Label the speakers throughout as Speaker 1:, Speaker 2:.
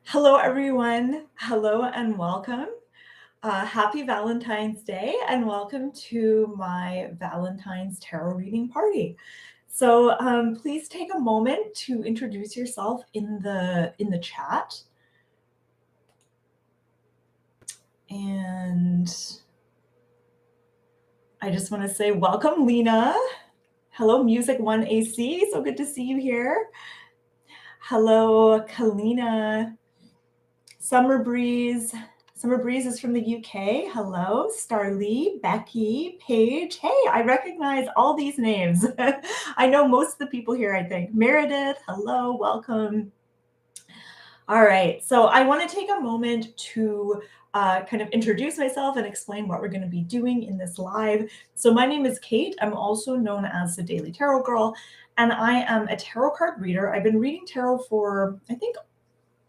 Speaker 1: Hello, everyone. Hello and welcome. Happy Valentine's Day and welcome to my Valentine's tarot reading party. So please take a moment to introduce yourself in the chat. And I just want to say welcome, Lena. Hello, Music One AC. So good to see you here. Hello, Kalina. Summer Breeze. Summer Breeze is from the UK. Hello, Starlee, Becky, Paige. Hey, I recognize all these names. I know most of the people here, I think. Meredith, hello, welcome. All right, so I want to take a moment to kind of introduce myself and explain what we're going to be doing in this live. So my name is Kate. I'm also known as the Daily Tarot Girl, and I am a tarot card reader. I've been reading tarot for, I think,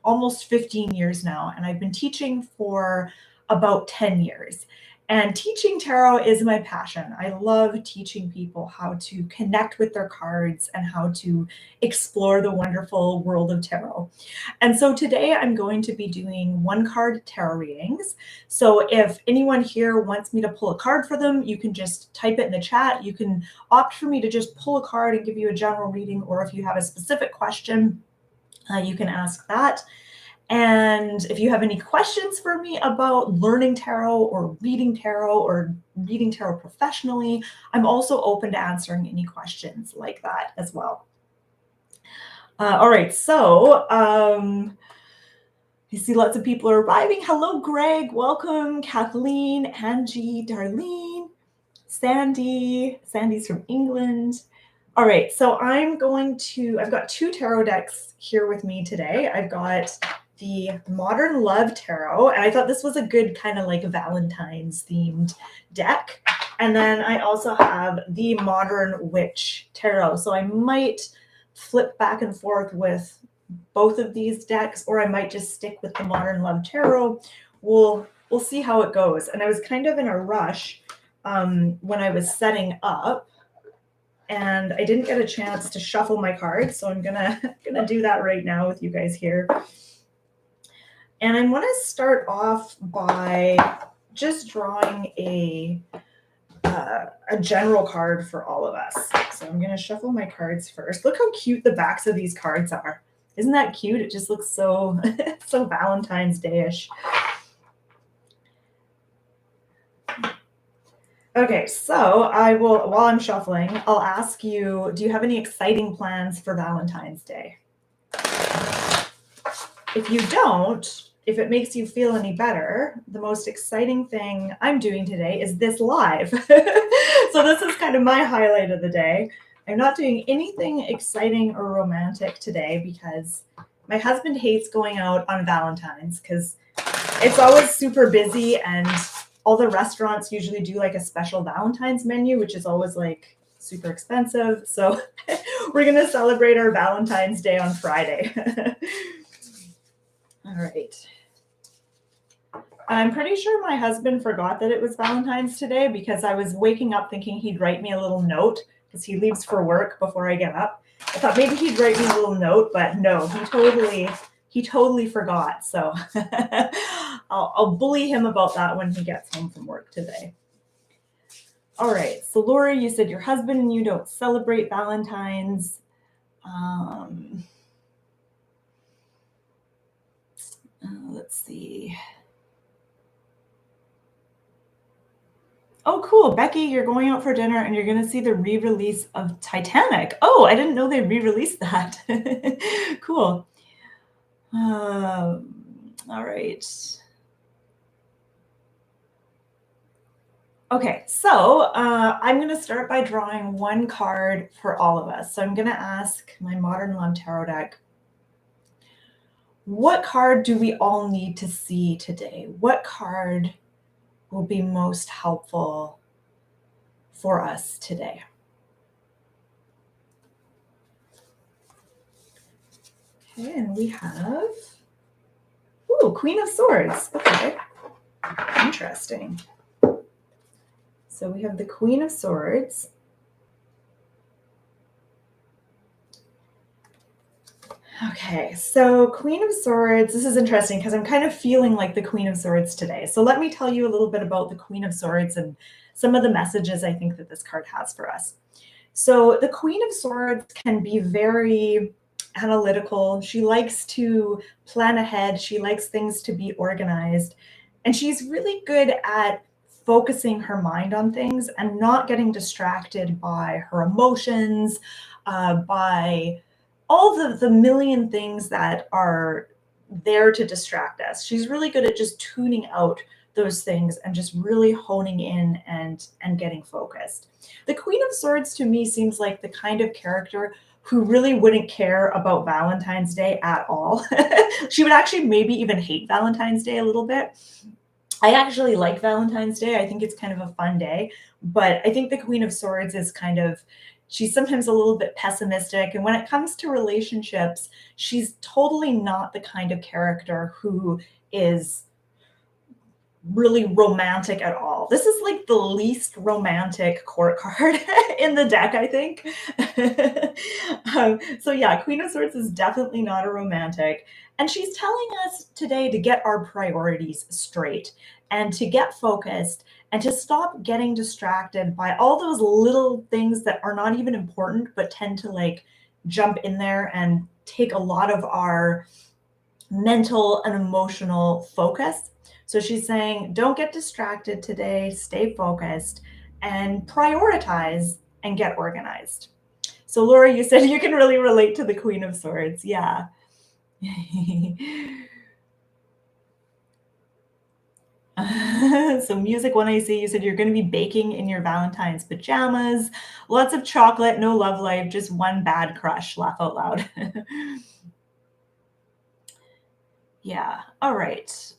Speaker 1: almost 15 years now, and I've been teaching for about 10 years. And teaching tarot is my passion. I love teaching people how to connect with their cards and how to explore the wonderful world of tarot. And so today I'm going to be doing one card tarot readings. So if anyone here wants me to pull a card for them, you can just type it in the chat. You can opt for me to just pull a card and give you a general reading, or if you have a specific question, you can ask that. And if you have any questions for me about learning tarot or reading tarot professionally, I'm also open to answering any questions like that as well. All right, so you see lots of people are arriving. Hello, Greg. Welcome. Kathleen, Angie, Darlene, Sandy. Sandy's from England. All right, so I've got two tarot decks here with me today. I've got the Modern Love Tarot, and I thought this was a good kind of like Valentine's themed deck. And then I also have the Modern Witch Tarot. So I might flip back and forth with both of these decks, or I might just stick with the Modern Love Tarot. We'll see how it goes. And I was kind of in a rush when I was setting up, and I didn't get a chance to shuffle my cards, so I'm gonna do that right now with you guys here. And I want to start off by just drawing a general card for all of us. So I'm gonna shuffle my cards first. Look how cute the backs of these cards are. Isn't that cute? It just looks so so Valentine's Day-ish. Okay, so I will, while I'm shuffling, I'll ask you, do you have any exciting plans for Valentine's Day? If you don't, if it makes you feel any better, the most exciting thing I'm doing today is this live. So this is kind of my highlight of the day. I'm not doing anything exciting or romantic today because my husband hates going out on Valentine's because it's always super busy, and all the restaurants usually do like a special Valentine's menu, which is always like super expensive. So we're going to celebrate our Valentine's Day on Friday. All right. I'm pretty sure my husband forgot that it was Valentine's today because I was waking up thinking he'd write me a little note because he leaves for work before I get up. I thought maybe he'd write me a little note, but no, he totally forgot. So I'll bully him about that when he gets home from work today. All right. So Laura, you said your husband and you don't celebrate Valentine's. Let's see. Oh, cool. Becky, you're going out for dinner and you're going to see the re-release of Titanic. Oh, I didn't know they re-released that. Cool. All right. Okay, so I'm going to start by drawing one card for all of us. So I'm going to ask my Modern Love Tarot deck, what card do we all need to see today? What card will be most helpful for us today? Okay, and we have, Queen of Swords. Okay, interesting. So we have the Queen of Swords. Okay, so Queen of Swords, this is interesting because I'm kind of feeling like the Queen of Swords today. So let me tell you a little bit about the Queen of Swords and some of the messages I think that this card has for us. So the Queen of Swords can be very analytical. She likes to plan ahead. She likes things to be organized. And she's really good at focusing her mind on things and not getting distracted by her emotions, by all the million things that are there to distract us. She's really good at just tuning out those things and just really honing in and getting focused. The Queen of Swords to me seems like the kind of character who really wouldn't care about Valentine's Day at all. She would actually maybe even hate Valentine's Day a little bit. I actually like Valentine's Day. I think it's kind of a fun day, but I think the Queen of Swords is kind of, she's sometimes a little bit pessimistic. And when it comes to relationships, she's totally not the kind of character who is really romantic at all. This is like the least romantic court card in the deck, I think. So yeah, Queen of Swords is definitely not a romantic. And she's telling us today to get our priorities straight and to get focused and to stop getting distracted by all those little things that are not even important, but tend to like jump in there and take a lot of our mental and emotional focus. So she's saying, don't get distracted today, stay focused and prioritize and get organized. So, Laura, you said you can really relate to the Queen of Swords. Yeah. So, Music 1AC, you said you're going to be baking in your Valentine's pajamas. Lots of chocolate, no love life, just one bad crush. Laugh out loud. Yeah. All right.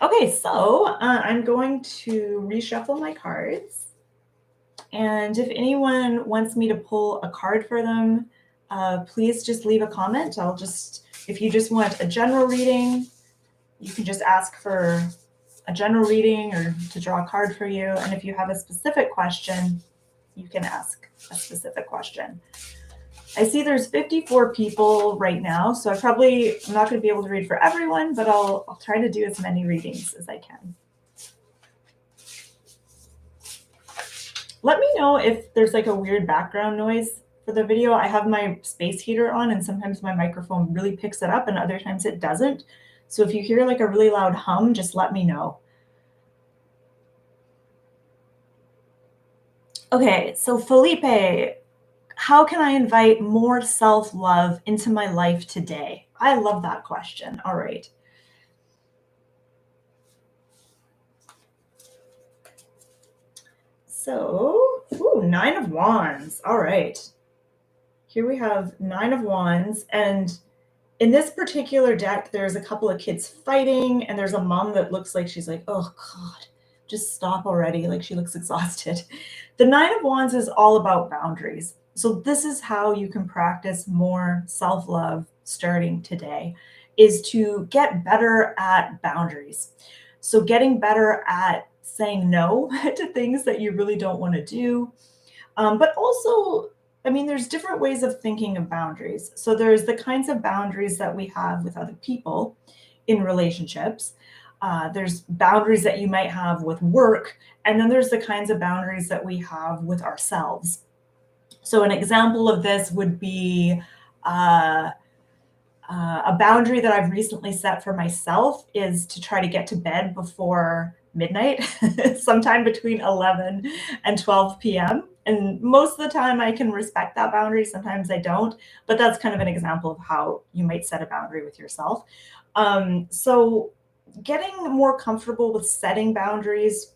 Speaker 1: Okay, so I'm going to reshuffle my cards. And if anyone wants me to pull a card for them, please just leave a comment. If you just want a general reading, you can just ask for a general reading or to draw a card for you. And if you have a specific question, you can ask a specific question. I see there's 54 people right now, so I'm not going to be able to read for everyone, but I'll try to do as many readings as I can. Let me know if there's like a weird background noise for the video. I have my space heater on and sometimes my microphone really picks it up and other times it doesn't. So if you hear like a really loud hum, just let me know. Okay, so Felipe, how can I invite more self-love into my life today? I love that question. All right. So, Nine of Wands. All right. Here we have Nine of Wands. And in this particular deck, there's a couple of kids fighting, and there's a mom that looks like she's like, oh, God, just stop already. Like she looks exhausted. The Nine of Wands is all about boundaries. So this is how you can practice more self-love starting today, is to get better at boundaries. So getting better at saying no to things that you really don't want to do. But also, I mean, there's different ways of thinking of boundaries. So there's the kinds of boundaries that we have with other people in relationships. There's boundaries that you might have with work. And then there's the kinds of boundaries that we have with ourselves. So an example of this would be a boundary that I've recently set for myself is to try to get to bed before midnight, sometime between 11 and 12 p.m. And most of the time I can respect that boundary. Sometimes I don't, but that's kind of an example of how you might set a boundary with yourself. So getting more comfortable with setting boundaries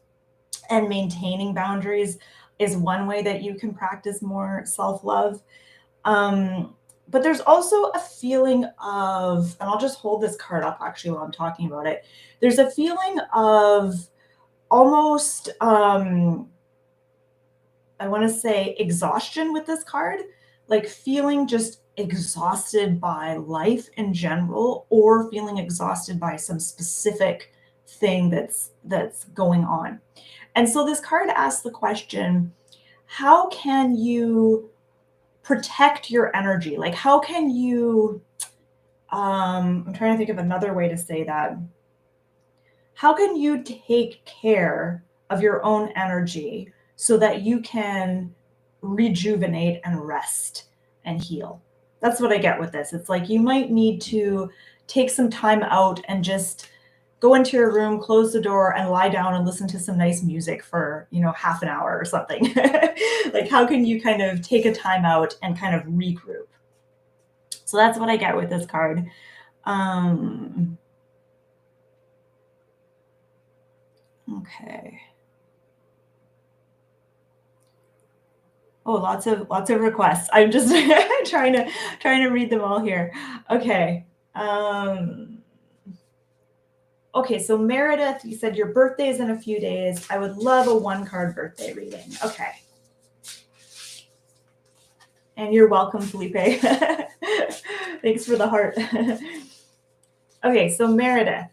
Speaker 1: and maintaining boundaries is one way that you can practice more self-love. But there's also a feeling of, and I'll just hold this card up actually while I'm talking about it. There's a feeling of almost, I want to say exhaustion with this card, like feeling just exhausted by life in general, or feeling exhausted by some specific thing that's going on. And so this card asks the question, how can you protect your energy? Like, how can you, I'm trying to think of another way to say that. How can you take care of your own energy so that you can rejuvenate and rest and heal? That's what I get with this. It's like you might need to take some time out and just go into your room, close the door, and lie down and listen to some nice music for, half an hour or something. Like, how can you kind of take a time out and kind of regroup? So that's what I get with this card. Okay. Oh, lots of requests. I'm just trying to read them all here. Okay. Okay, so Meredith, you said your birthday is in a few days. I would love a one-card birthday reading. Okay. And you're welcome, Felipe. Thanks for the heart. Okay, so Meredith,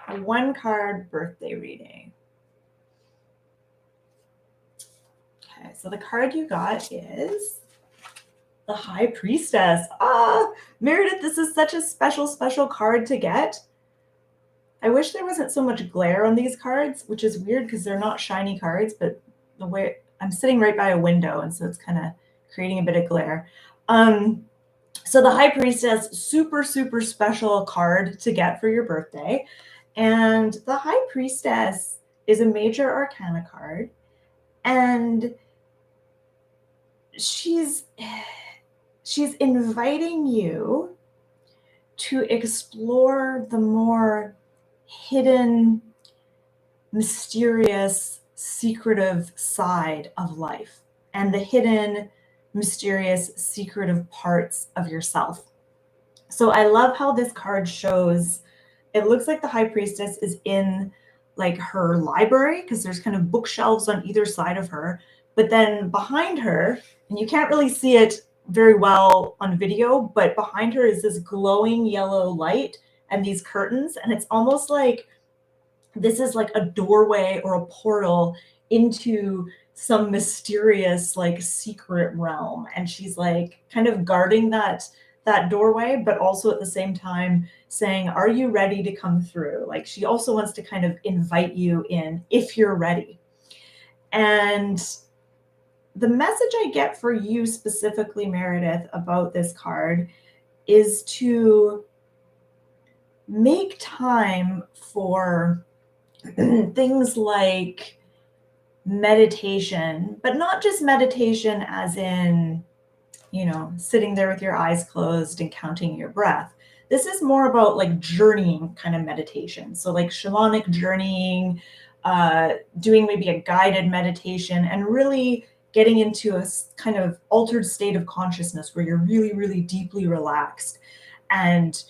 Speaker 1: a one-card birthday reading. Okay, so the card you got is the High Priestess. Meredith, this is such a special card to get. I wish there wasn't so much glare on these cards, which is weird because they're not shiny cards, but the way I'm sitting right by a window, and so it's kind of creating a bit of glare. So the High Priestess, super special card to get for your birthday. And the High Priestess is a major arcana card, and she's inviting you to explore the more hidden, mysterious, secretive side of life and the hidden, mysterious, secretive parts of yourself. So I love how this card shows, it looks like the High Priestess is in like her library because there's kind of bookshelves on either side of her. But then behind her, and you can't really see it very well on video, but behind her is this glowing yellow light and these curtains. And it's almost like this is like a doorway or a portal into some mysterious like secret realm, and she's like kind of guarding that doorway, but also at the same time saying, are you ready to come through? Like, she also wants to kind of invite you in if you're ready. And the message I get for you specifically, Meredith, about this card is to make time for things like meditation, but not just meditation as in, sitting there with your eyes closed and counting your breath. This is more about like journeying kind of meditation. So like shamanic journeying, doing maybe a guided meditation, and really getting into a kind of altered state of consciousness where you're really deeply relaxed and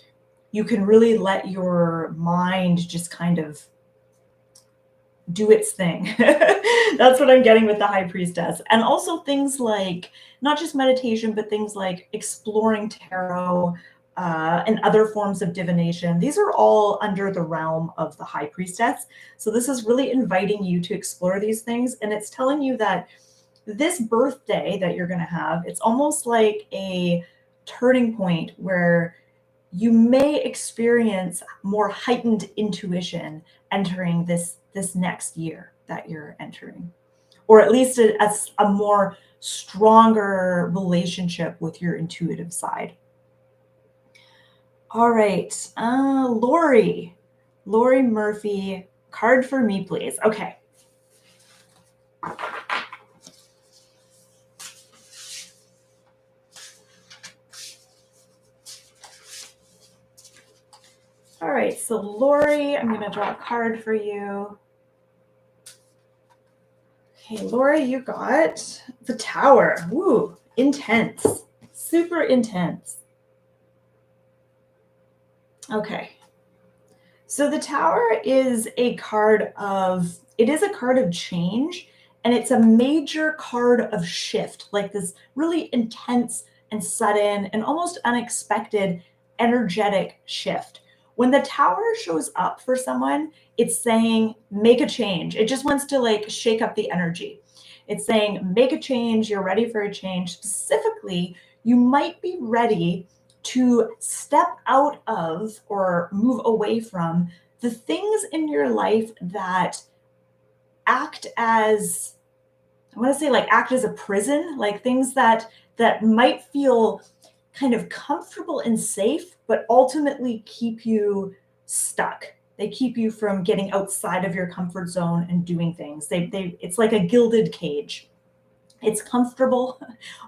Speaker 1: you can really let your mind just kind of do its thing. That's what I'm getting with the High Priestess. And also things like not just meditation, but things like exploring tarot and other forms of divination. These are all under the realm of the High Priestess. So this is really inviting you to explore these things. And it's telling you that this birthday that you're going to have, it's almost like a turning point where you may experience more heightened intuition entering this next year that you're entering, or at least a more stronger relationship with your intuitive side. All right, Lori Murphy, card for me, please. Okay. All right, so Lori, I'm going to draw a card for you. Okay, Lori, you got the Tower. Woo, intense, super intense. Okay, so the Tower is a card of change, and it's a major card of shift, like this really intense and sudden and almost unexpected energetic shift. When the Tower shows up for someone, it's saying, make a change. It just wants to like shake up the energy. It's saying make a change, you're ready for a change. Specifically, you might be ready to step out of or move away from the things in your life that act as, I want to say, like, act as a prison, like things that might feel kind of comfortable and safe, but ultimately keep you stuck. They keep you from getting outside of your comfort zone and doing things. It's like a gilded cage. It's comfortable,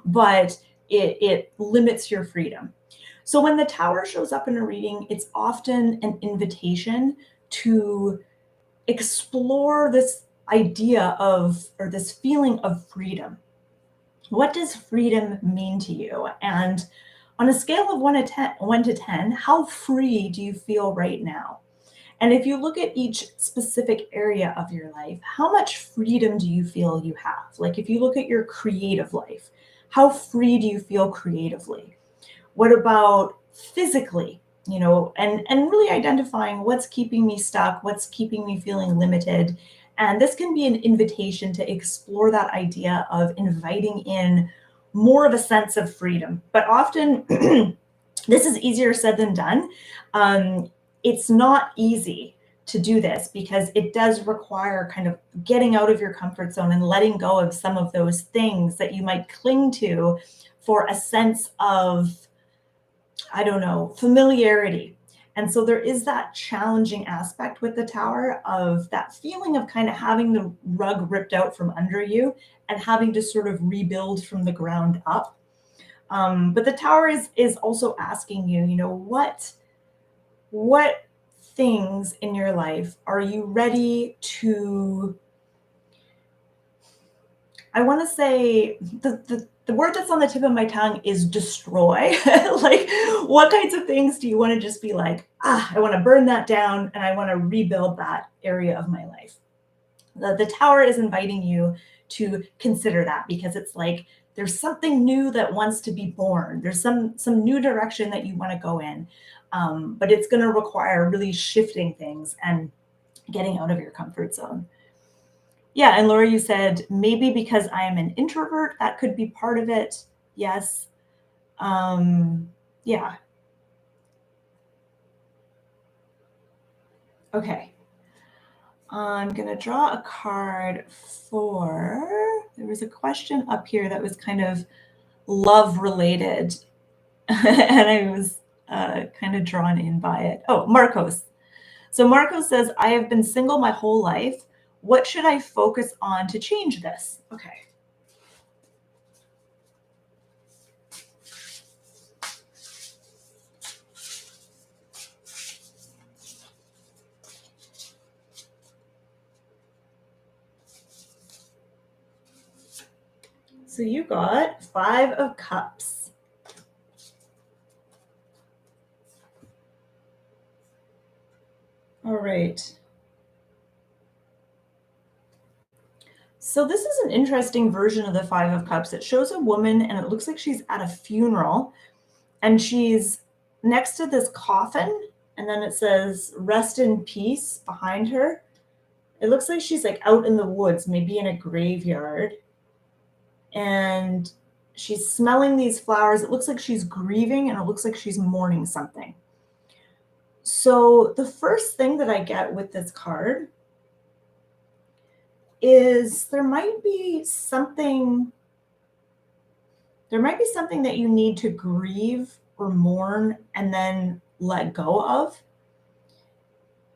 Speaker 1: but it limits your freedom. So when the tower shows up in a reading, it's often an invitation to explore this idea of, or this feeling of freedom. What does freedom mean to you? And on a scale of 1 to 10, how free do you feel right now? And if you look at each specific area of your life, how much freedom do you feel you have? Like if you look at your creative life, how free do you feel creatively? What about physically? And really identifying what's keeping me stuck, what's keeping me feeling limited. And this can be an invitation to explore that idea of inviting in more of a sense of freedom. But often, this is easier said than done. It's not easy to do this because it does require kind of getting out of your comfort zone and letting go of some of those things that you might cling to for a sense of, I don't know, familiarity. And so there is that challenging aspect with the tower of that feeling of kind of having the rug ripped out from under you and having to sort of rebuild from the ground up. But the tower is also asking you, what things in your life are you ready to, I want to say the word that's on the tip of my tongue is destroy. Like, what kinds of things do you want to just be like, I want to burn that down and I want to rebuild that area of my life? The tower is inviting you to consider that because it's like there's something new that wants to be born. There's some new direction that you want to go in, but it's going to require really shifting things and getting out of your comfort zone. Yeah, and Laura, you said maybe because I am an introvert, that could be part of it. Yes. Yeah. Okay. I'm going to draw a card for, there was a question up here that was kind of love related, and I was kind of drawn in by it. Oh, Marcos. So Marcos says, I have been single my whole life. What should I focus on to change this? Okay. So you got 5 of Cups. All right. So this is an interesting version of the 5 of Cups. It shows a woman and it looks like she's at a funeral and she's next to this coffin, and then it says rest in peace behind her. It looks like she's like out in the woods, maybe in a graveyard. And she's smelling these flowers. It looks like she's grieving and it looks like she's mourning something. So the first thing that I get with this card is there might be something that you need to grieve or mourn and then let go of.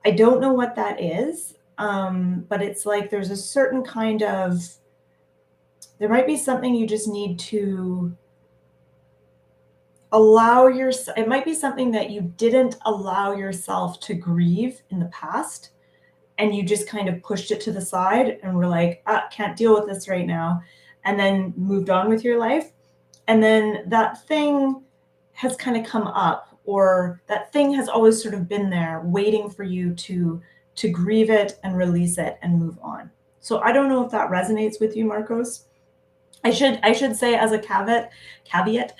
Speaker 1: I don't know what that is, but it's like there's a certain kind of, there might be something you just need to allow yourself, it might be something that you didn't allow yourself to grieve in the past, and you just kind of pushed it to the side and were like, can't deal with this right now, and then moved on with your life. And then that thing has kind of come up, or that thing has always sort of been there waiting for you to grieve it and release it and move on. So I don't know if that resonates with you, Marcos. I should say as a caveat,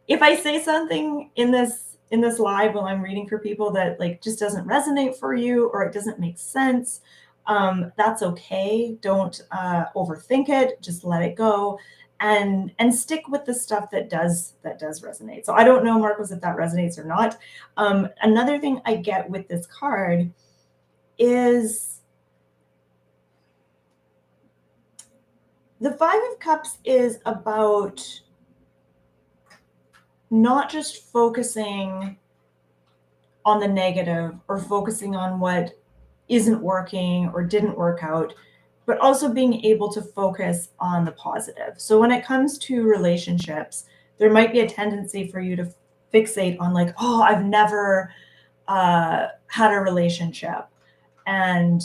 Speaker 1: if I say something in this live while I'm reading for people that like just doesn't resonate for you or it doesn't make sense, That's okay. Don't overthink it. Just let it go, and stick with the stuff that does resonate. So I don't know, Marcos, if that resonates or not. Another thing I get with this card is the Five of Cups is about not just focusing on the negative or focusing on what isn't working or didn't work out, but also being able to focus on the positive. So when it comes to relationships, there might be a tendency for you to fixate on like, oh, I've never had a relationship, and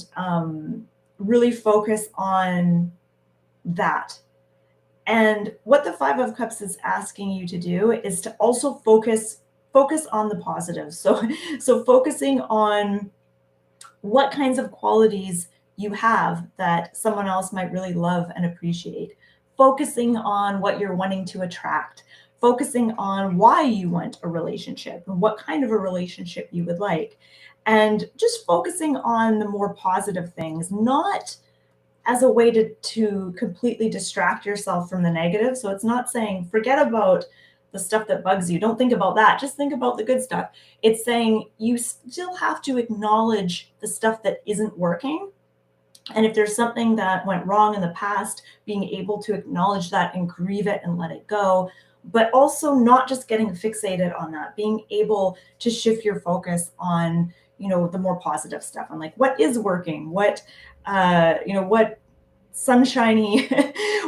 Speaker 1: really focus on that. And what the Five of Cups is asking you to do is to also focus on the positive. So focusing on what kinds of qualities you have that someone else might really love and appreciate. Focusing on what you're wanting to attract. Focusing on why you want a relationship and what kind of a relationship you would like. And just focusing on the more positive things, not as a way to completely distract yourself from the negative. So it's not saying forget about the stuff that bugs you. Don't think about that. Just think about the good stuff. It's saying you still have to acknowledge the stuff that isn't working. And if there's something that went wrong in the past, being able to acknowledge that and grieve it and let it go, but also not just getting fixated on that, being able to shift your focus on, the more positive stuff, on like what is working, what what sunshiny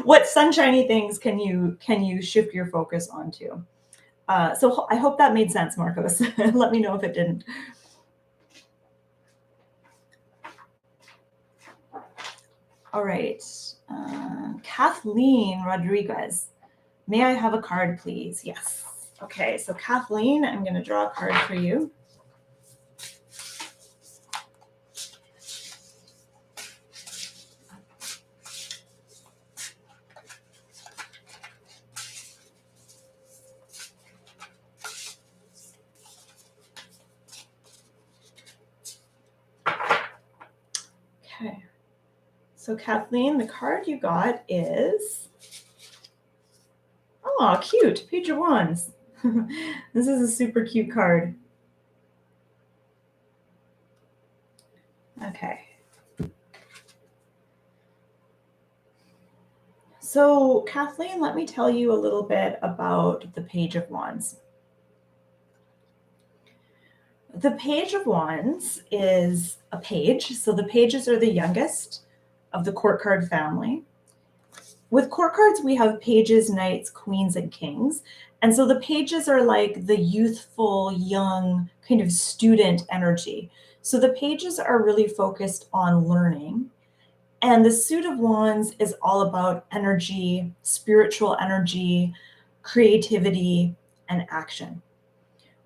Speaker 1: what sunshiny things can you shift your focus onto. So I hope that made sense, Marcos. Let me know if it didn't. All right. Kathleen Rodriguez, may I have a card, please? Yes. Okay, so Kathleen, I'm going to draw a card for you. Okay. So Kathleen, the card you got is, oh, cute, Page of Wands. This is a super cute card. Okay. So Kathleen, let me tell you a little bit about the Page of Wands. The Page of Wands is a page. So the pages are the youngest of the court card family. With court cards, we have pages, knights, queens, and kings. And so the pages are like the youthful, young kind of student energy. So the pages are really focused on learning. And the Suit of Wands is all about energy, spiritual energy, creativity, and action.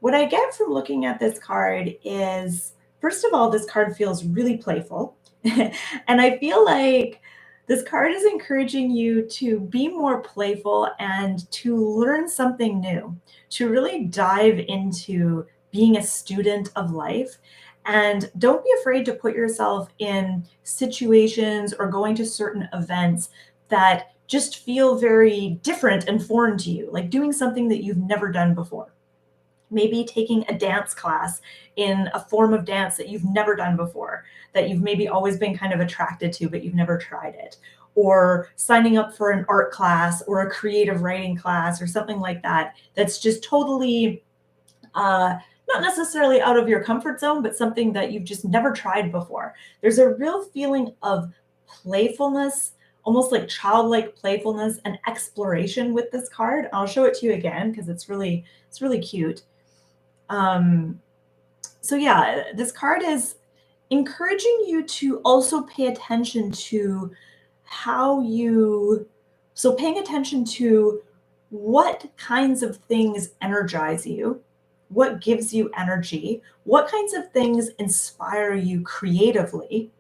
Speaker 1: What I get from looking at this card is, first of all, this card feels really playful. And I feel like this card is encouraging you to be more playful and to learn something new, to really dive into being a student of life. And don't be afraid to put yourself in situations or going to certain events that just feel very different and foreign to you, like doing something that you've never done before. Maybe taking a dance class in a form of dance that you've never done before, that you've maybe always been kind of attracted to, but you've never tried it. Or signing up for an art class or a creative writing class or something like that, that's just totally not necessarily out of your comfort zone, but something that you've just never tried before. There's a real feeling of playfulness, almost like childlike playfulness and exploration with this card. I'll show it to you again because it's really cute. So yeah, this card is encouraging you to also pay attention to paying attention to what kinds of things energize you, what gives you energy, what kinds of things inspire you creatively,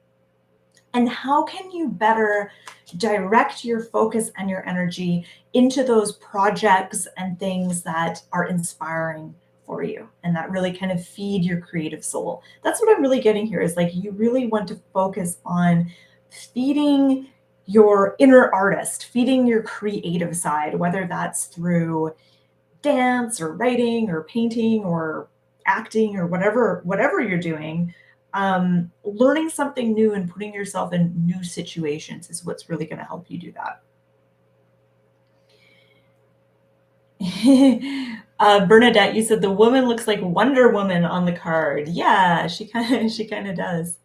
Speaker 1: and how can you better direct your focus and your energy into those projects and things that are inspiring for you and that really kind of feed your creative soul. That's what I'm really getting here, is like you really want to focus on feeding your inner artist, feeding your creative side, whether that's through dance or writing or painting or acting or whatever you're doing. Learning something new and putting yourself in new situations is what's really going to help you do that. Bernadette, you said the woman looks like Wonder Woman on the card. Yeah, she kind of does.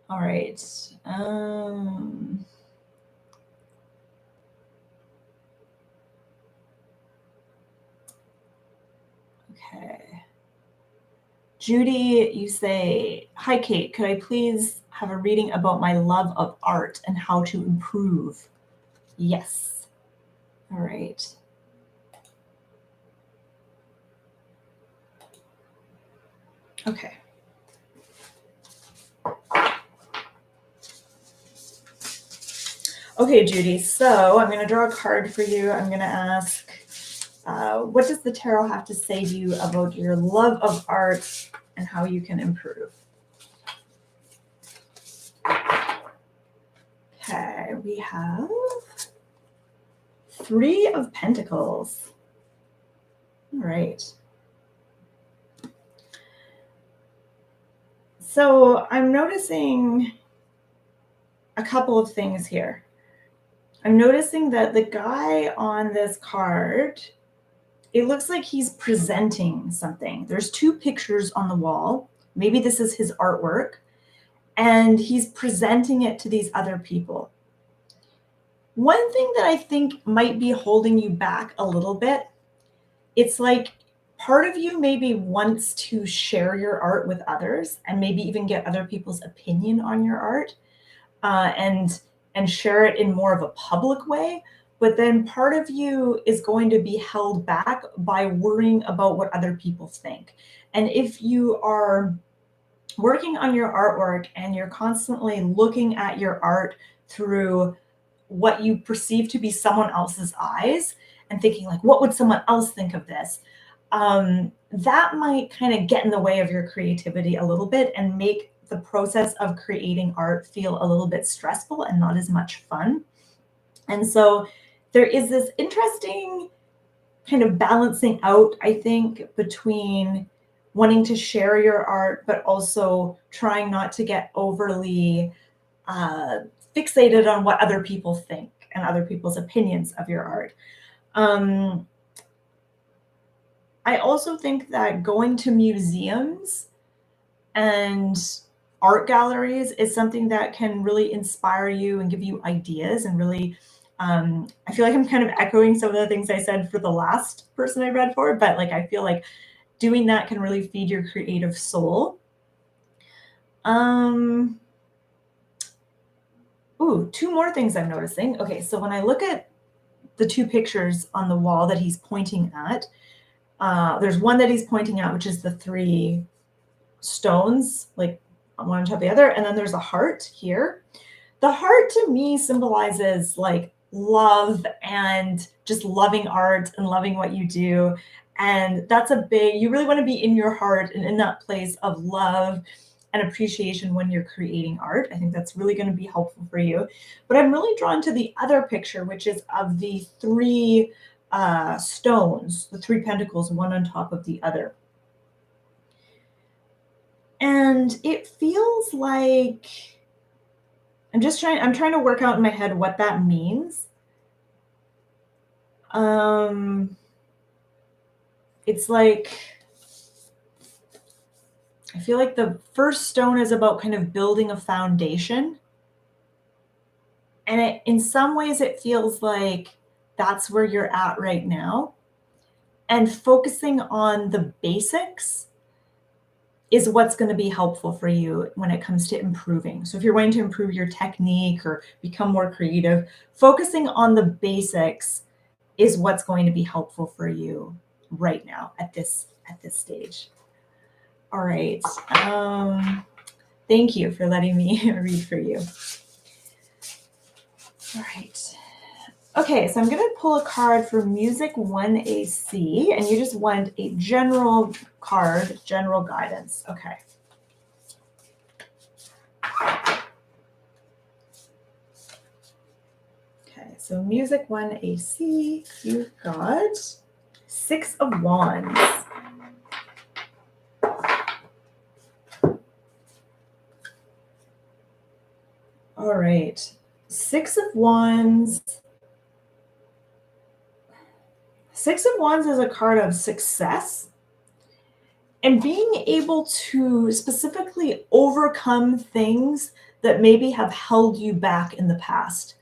Speaker 1: All right. Okay. Judy, you say, hi, Kate, could I please have a reading about my love of art and how to improve? Yes. All right. Okay. Okay, Judy, so I'm going to draw a card for you. I'm going to ask, what does the tarot have to say to you about your love of art and how you can improve? Okay, we have 3 of Pentacles. All right. So I'm noticing a couple of things here. I'm noticing that the guy on this card, it looks like he's presenting something. There's 2 pictures on the wall. Maybe this is his artwork, and he's presenting it to these other people. One thing that I think might be holding you back a little bit, it's like part of you maybe wants to share your art with others and maybe even get other people's opinion on your art, and share it in more of a public way. But then part of you is going to be held back by worrying about what other people think. And if you are working on your artwork and you're constantly looking at your art through what you perceive to be someone else's eyes and thinking like, what would someone else think of this? That might kind of get in the way of your creativity a little bit and make the process of creating art feel a little bit stressful and not as much fun. And so there is this interesting kind of balancing out, I think, between wanting to share your art, but also trying not to get overly fixated on what other people think and other people's opinions of your art. I also think that going to museums and art galleries is something that can really inspire you and give you ideas and really, I feel like I'm kind of echoing some of the things I said for the last person I read for, but like I feel like doing that can really feed your creative soul. Ooh, 2 more things I'm noticing. Okay, so when I look at the 2 pictures on the wall that he's pointing at, there's one that he's pointing at, which is the 3 stones, like one on top of the other, and then there's a heart here. The heart to me symbolizes like love and just loving art and loving what you do. And that's a big, you really want to be in your heart and in that place of love and appreciation when you're creating art. I think that's really going to be helpful for you. But I'm really drawn to the other picture, which is of the 3 stones, the 3 pentacles, one on top of the other. And it feels like I'm trying to work out in my head what that means. It's like, I feel like the first stone is about kind of building a foundation. And in some ways it feels like that's where you're at right now. And focusing on the basics is what's going to be helpful for you when it comes to improving. So if you're wanting to improve your technique or become more creative, focusing on the basics is what's going to be helpful for you right now at this stage. All right. Thank you for letting me read for you. All right. Okay, so I'm going to pull a card for Music 1AC, and you just want a general card, general guidance. Okay. Okay, so Music 1AC, you've got 6 of Wands. All right, 6 of Wands. 6 of Wands is a card of success and being able to specifically overcome things that maybe have held you back in the past.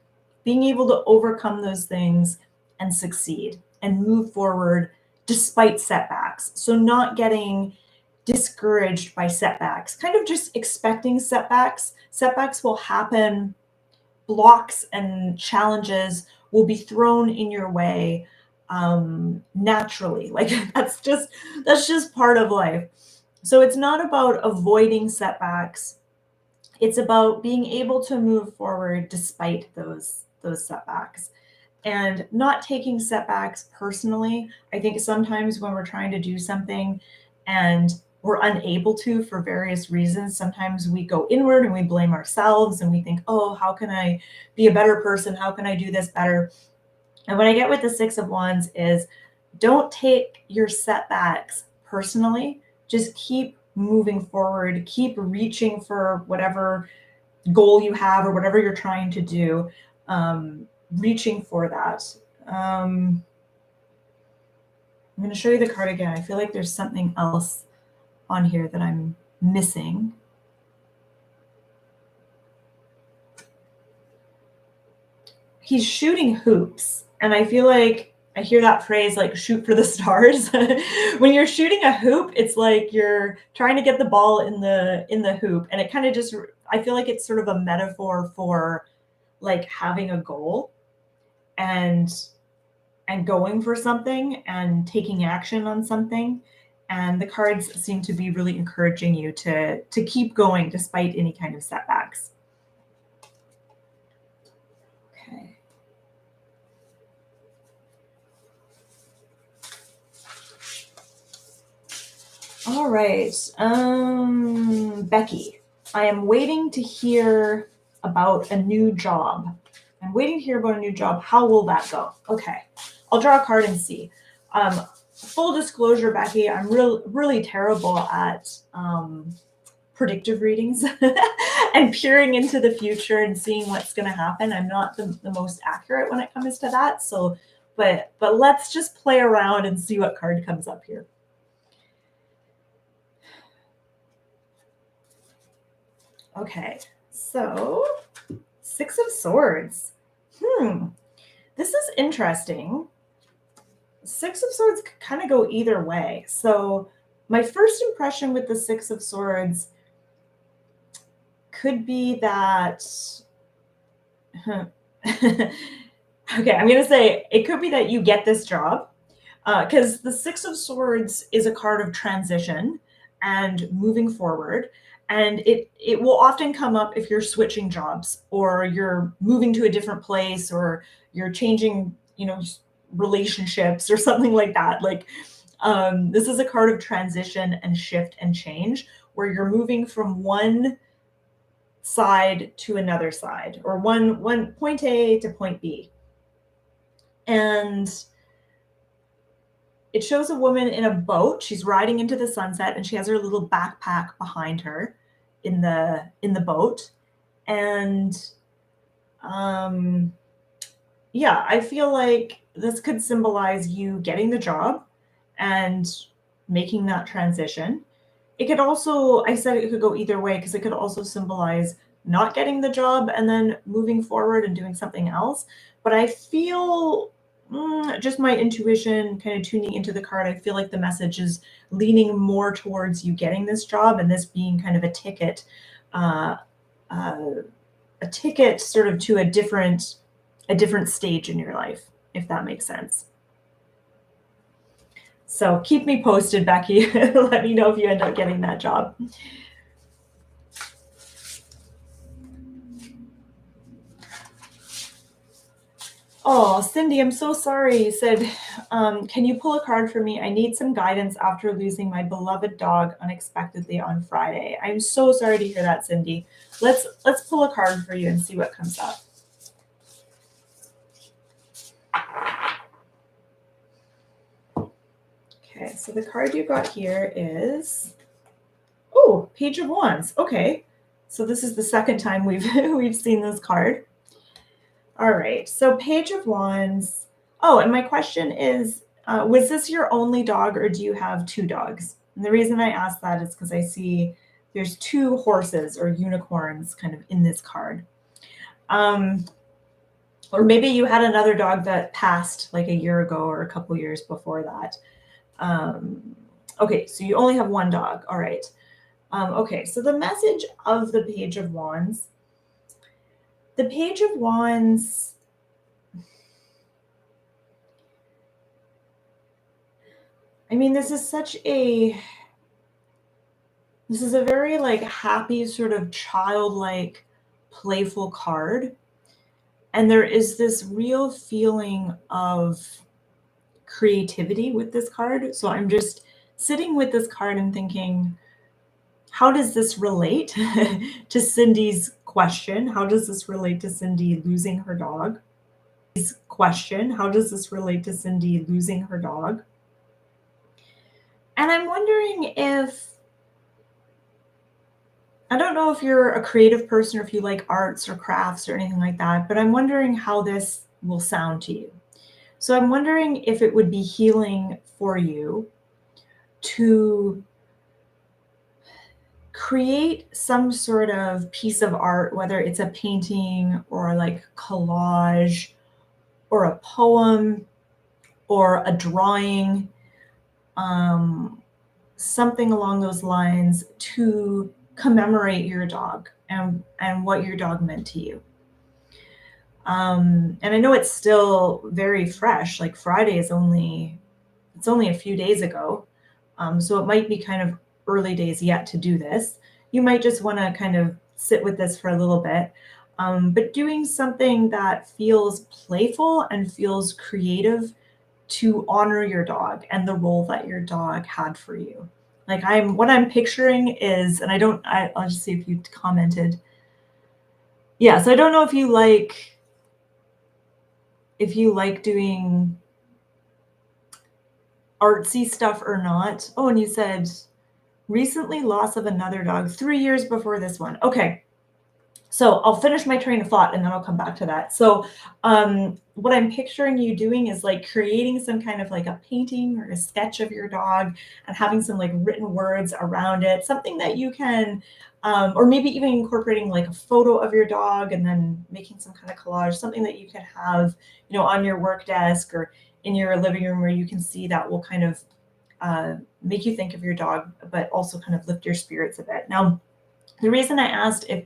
Speaker 1: Being able to overcome those things and succeed and move forward despite setbacks. So not getting discouraged by setbacks, kind of just expecting setbacks. Setbacks will happen, blocks and challenges will be thrown in your way naturally. Like that's just part of life. So it's not about avoiding setbacks. It's about being able to move forward despite those setbacks and not taking setbacks personally. I think sometimes when we're trying to do something and we're unable to for various reasons, sometimes we go inward and we blame ourselves and we think, oh, how can I be a better person? How can I do this better? And what I get with the 6 of Wands is don't take your setbacks personally. Just keep moving forward, keep reaching for whatever goal you have or whatever you're trying to do, reaching for that. I'm going to show you the card again. I feel like there's something else on here that I'm missing. He's shooting hoops, and I feel like I hear that phrase like shoot for the stars. When you're shooting a hoop, it's like you're trying to get the ball in the hoop, and it kind of just, I feel like it's sort of a metaphor for like having a goal and going for something and taking action on something. And the cards seem to be really encouraging you to keep going despite any kind of setbacks. Okay. All right. Becky, I am waiting to hear about a new job. I'm waiting to hear about a new job. How will that go? Okay. I'll draw a card and see. Full disclosure, Becky, I'm really terrible at predictive readings and peering into the future and seeing what's going to happen. I'm not the most accurate when it comes to that. So, but let's just play around and see what card comes up here. Okay, so 6 of Swords. This is interesting. 6 of Swords could kind of go either way. So my first impression with the 6 of Swords could be that, okay, I'm going to say it could be that you get this job because the 6 of Swords is a card of transition and moving forward. And it will often come up if you're switching jobs or you're moving to a different place or you're changing, relationships or something like that. Like this is a card of transition and shift and change where you're moving from one side to another side or one point A to point B. And it shows a woman in a boat. She's riding into the sunset and she has her little backpack behind her in the boat. And yeah, I feel like this could symbolize you getting the job and making that transition. It could also, I said it could go either way because it could also symbolize not getting the job and then moving forward and doing something else. But I feel just my intuition kind of tuning into the card, I feel like the message is leaning more towards you getting this job and this being kind of a ticket sort of to a different stage in your life, if that makes sense. So keep me posted, Becky. Let me know if you end up getting that job. Oh, Cindy, I'm so sorry. You said, can you pull a card for me? I need some guidance after losing my beloved dog unexpectedly on Friday. I'm so sorry to hear that, Cindy. Let's pull a card for you and see what comes up. Okay, so the card you got here is, oh, Page of Wands. Okay, so this is the second time we've seen this card. All right, so Page of Wands. Oh, and my question is, was this your only dog or do you have two dogs? And the reason I ask that is because I see there's two horses or unicorns kind of in this card. Or maybe you had another dog that passed like a year ago or a couple years before that. Okay, so you only have one dog. All right. Okay, so the message of the Page of Wands. The Page of Wands, I mean, this is a very like happy, sort of childlike, playful card. And there is this real feeling of creativity with this card. So I'm just sitting with this card and thinking, how does this relate to Cindy's question? How does this relate to Cindy losing her dog? How does this relate to Cindy losing her dog? And I'm wondering if, I don't know if you're a creative person or if you like arts or crafts or anything like that, but I'm wondering how this will sound to you. So I'm wondering if it would be healing for you to create some sort of piece of art, whether it's a painting or like collage or a poem or a drawing, something along those lines to commemorate your dog and what your dog meant to you. And I know it's still very fresh. Like Friday is it's only a few days ago. So it might be kind of early days yet to do this. You might just want to kind of sit with this for a little bit. But doing something that feels playful and feels creative to honor your dog and the role that your dog had for you. Like what I'm picturing is, and I'll just see if you commented. Yeah, so I don't know if you like doing artsy stuff or not. Oh, and you said recently loss of another dog 3 years before this one. Okay. So I'll finish my train of thought and then I'll come back to that. So what I'm picturing you doing is like creating some kind of like a painting or a sketch of your dog and having some like written words around it, something that you can, or maybe even incorporating like a photo of your dog and then making some kind of collage, something that you can have, on your work desk or in your living room where you can see that will kind of make you think of your dog, but also kind of lift your spirits a bit. Now, the reason I asked if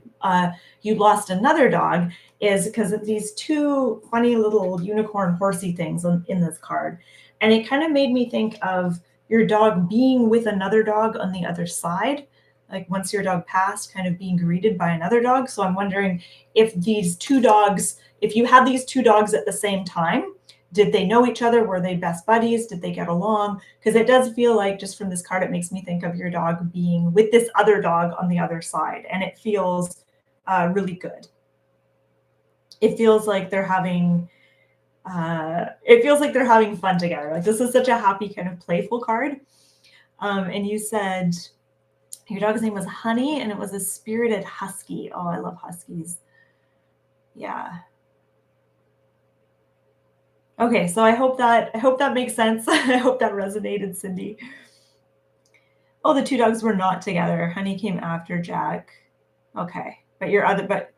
Speaker 1: you lost another dog is because of these two funny little unicorn horsey things in this card. And it kind of made me think of your dog being with another dog on the other side. Like once your dog passed, kind of being greeted by another dog. So I'm wondering if if you had these two dogs at the same time, did they know each other? Were they best buddies? Did they get along? Because it does feel like, just from this card, it makes me think of your dog being with this other dog on the other side. And it feels really good. It feels like they're having fun together. Like this is such a happy kind of playful card. And you said your dog's name was Honey and it was a spirited husky. Oh, I love huskies. Yeah. Okay, so I hope that makes sense. I hope that resonated, Cindy. Oh, the two dogs were not together. Honey came after Jack. Okay, but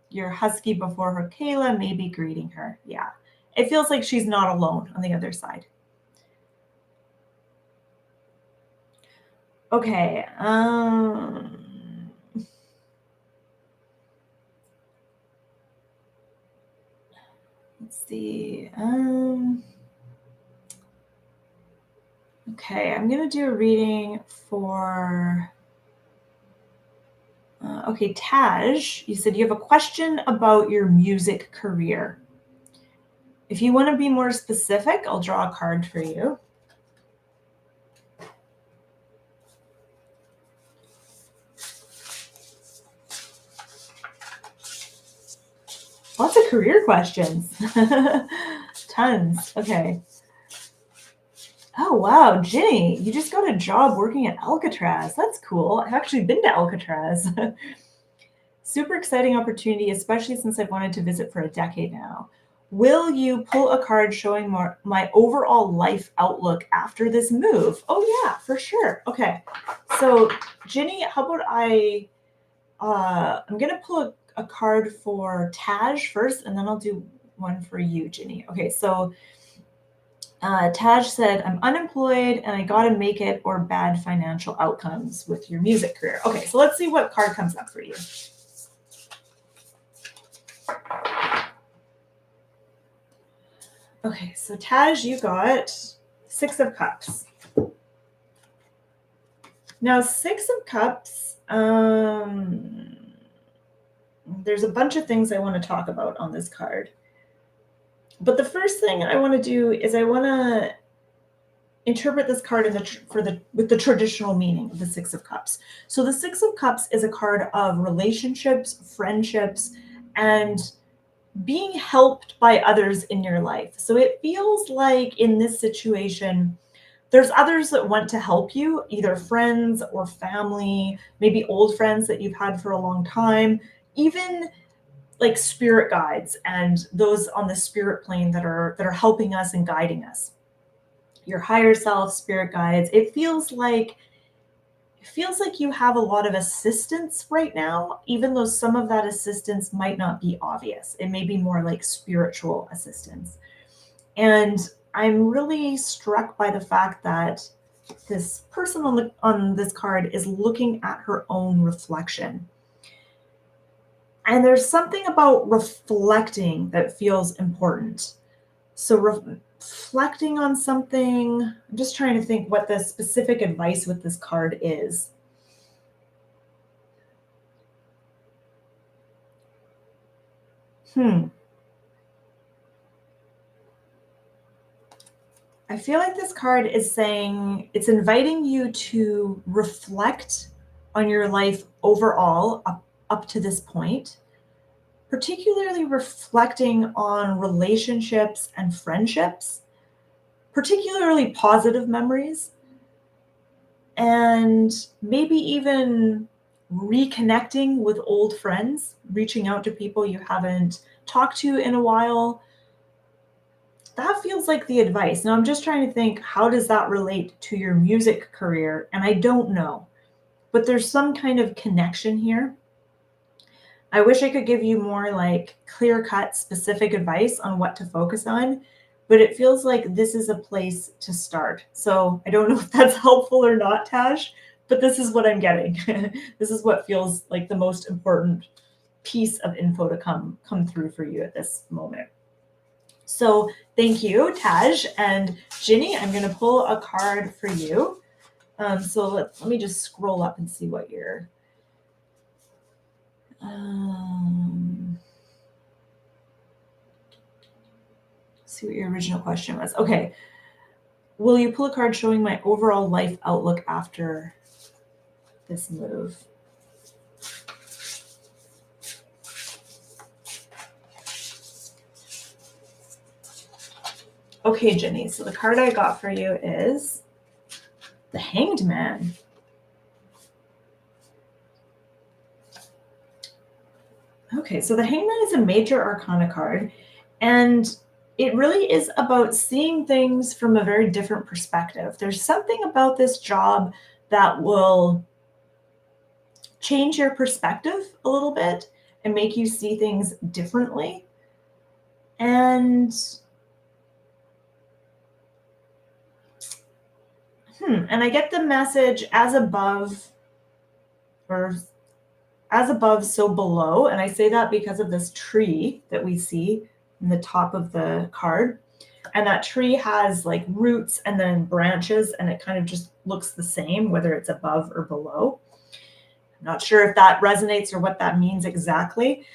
Speaker 1: your husky before her, Kayla, may be greeting her. Yeah, it feels like she's not alone on the other side. Okay. Let's see. Okay, I'm gonna do a reading for. Okay, Taj, you said you have a question about your music career. If you want to be more specific, I'll draw a card for you. Lots of career questions. Tons. Okay. Oh, wow. Ginny, you just got a job working at Alcatraz. That's cool. I've actually been to Alcatraz. Super exciting opportunity, especially since I've wanted to visit for a decade now. Will you pull a card showing my overall life outlook after this move? Oh, yeah, for sure. Okay. So, Ginny, how about I'm going to pull a card for Taj first, and then I'll do one for you, Ginny. Okay, so Taj said, I'm unemployed and I got to make it, or bad financial outcomes with your music career. Okay, so let's see what card comes up for you. Okay, so Taj, you got 6 of Cups. Now, 6 of Cups, there's a bunch of things I want to talk about on this card. But the first thing I want to do is I want to interpret this card with the traditional meaning of the 6 of Cups. So the 6 of Cups is a card of relationships, friendships, and being helped by others in your life. So it feels like in this situation, there's others that want to help you, either friends or family, maybe old friends that you've had for a long time, even like spirit guides and those on the spirit plane that are helping us and guiding us. Your higher self, spirit guides. It feels like you have a lot of assistance right now, even though some of that assistance might not be obvious. It may be more like spiritual assistance. And I'm really struck by the fact that this person on this card is looking at her own reflection. And there's something about reflecting that feels important. So reflecting on something, I'm just trying to think what the specific advice with this card is. I feel like this card is saying, it's inviting you to reflect on your life overall up to this point, particularly reflecting on relationships and friendships, particularly positive memories, and maybe even reconnecting with old friends, reaching out to people you haven't talked to in a while. That feels like the advice. Now I'm just trying to think, how does that relate to your music career? And I don't know, but there's some kind of connection here. I wish I could give you more like clear-cut specific advice on what to focus on, but it feels like this is a place to start. So I don't know if that's helpful or not, Tash, but this is what I'm getting. This is what feels like the most important piece of info to come through for you at this moment. So thank you, Taj. And Ginny, I'm going to pull a card for you. So let me just scroll up and see what your see what your original question was. Okay. Will you pull a card showing my overall life outlook after this move? Okay, Ginny. So the card I got for you is the Hanged Man. Okay, so the Hangman is a major arcana card, and it really is about seeing things from a very different perspective. There's something about this job that will change your perspective a little bit and make you see things differently. And I get the message as above, or as above, so below. And I say that because of this tree that we see in the top of the card. And that tree has like roots and then branches, and it kind of just looks the same, whether it's above or below. I'm not sure if that resonates or what that means exactly.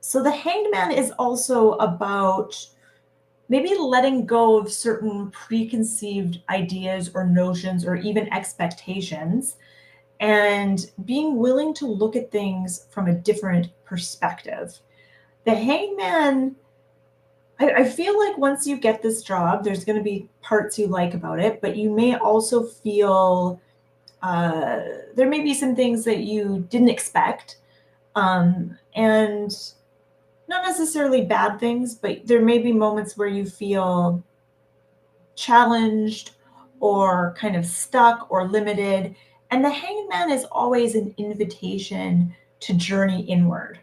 Speaker 1: So the Hanged Man is also about maybe letting go of certain preconceived ideas or notions or even expectations and being willing to look at things from a different perspective. The Hangman, I feel like once you get this job, there's going to be parts you like about it, but you may also feel there may be some things that you didn't expect. And not necessarily bad things, but there may be moments where you feel challenged or kind of stuck or limited. And the hangman is always an invitation to journey inward.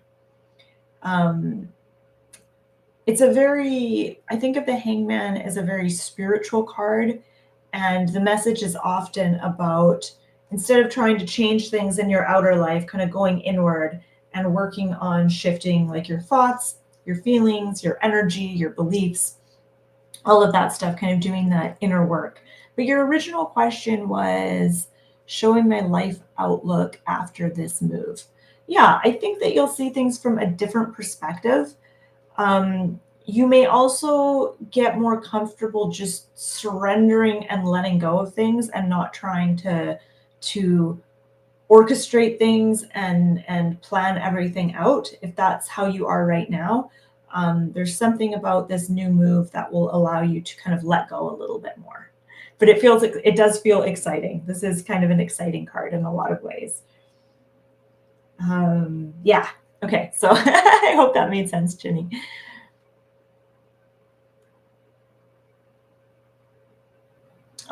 Speaker 1: It's a very, I think of the hangman as a very spiritual card. And the message is often about instead of trying to change things in your outer life, kind of going inward and working on shifting like your thoughts, your feelings, your energy, your beliefs, all of that stuff, kind of doing that inner work. But your original question was showing my life outlook after this move. Yeah, I think that you'll see things from a different perspective. You may also get more comfortable just surrendering and letting go of things and not trying to orchestrate things and plan everything out. If that's how you are right now, there's something about this new move that will allow you to kind of let go a little bit more. But it does feel exciting. This is kind of an exciting card in a lot of ways. Yeah. Okay. So I hope that made sense, Ginny.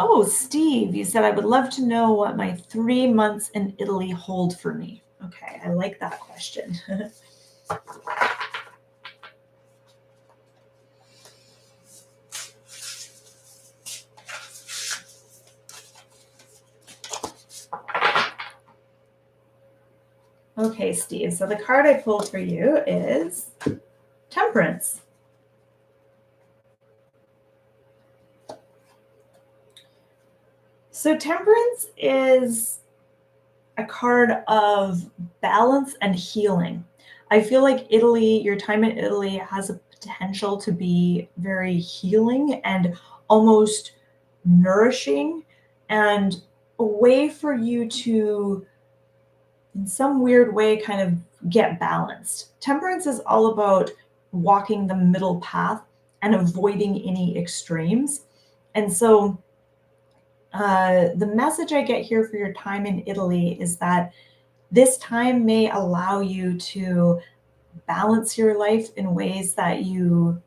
Speaker 1: Oh, Steve, you said I would love to know what my 3 months in Italy hold for me. Okay, I like that question. Okay, Steve, so the card I pulled for you is Temperance. So Temperance is a card of balance and healing. I feel like Italy, your time in Italy has a potential to be very healing and almost nourishing and a way for you to, in some weird way, kind of get balanced. Temperance is all about walking the middle path and avoiding any extremes. And so the message I get here for your time in Italy is that this time may allow you to balance your life in ways that you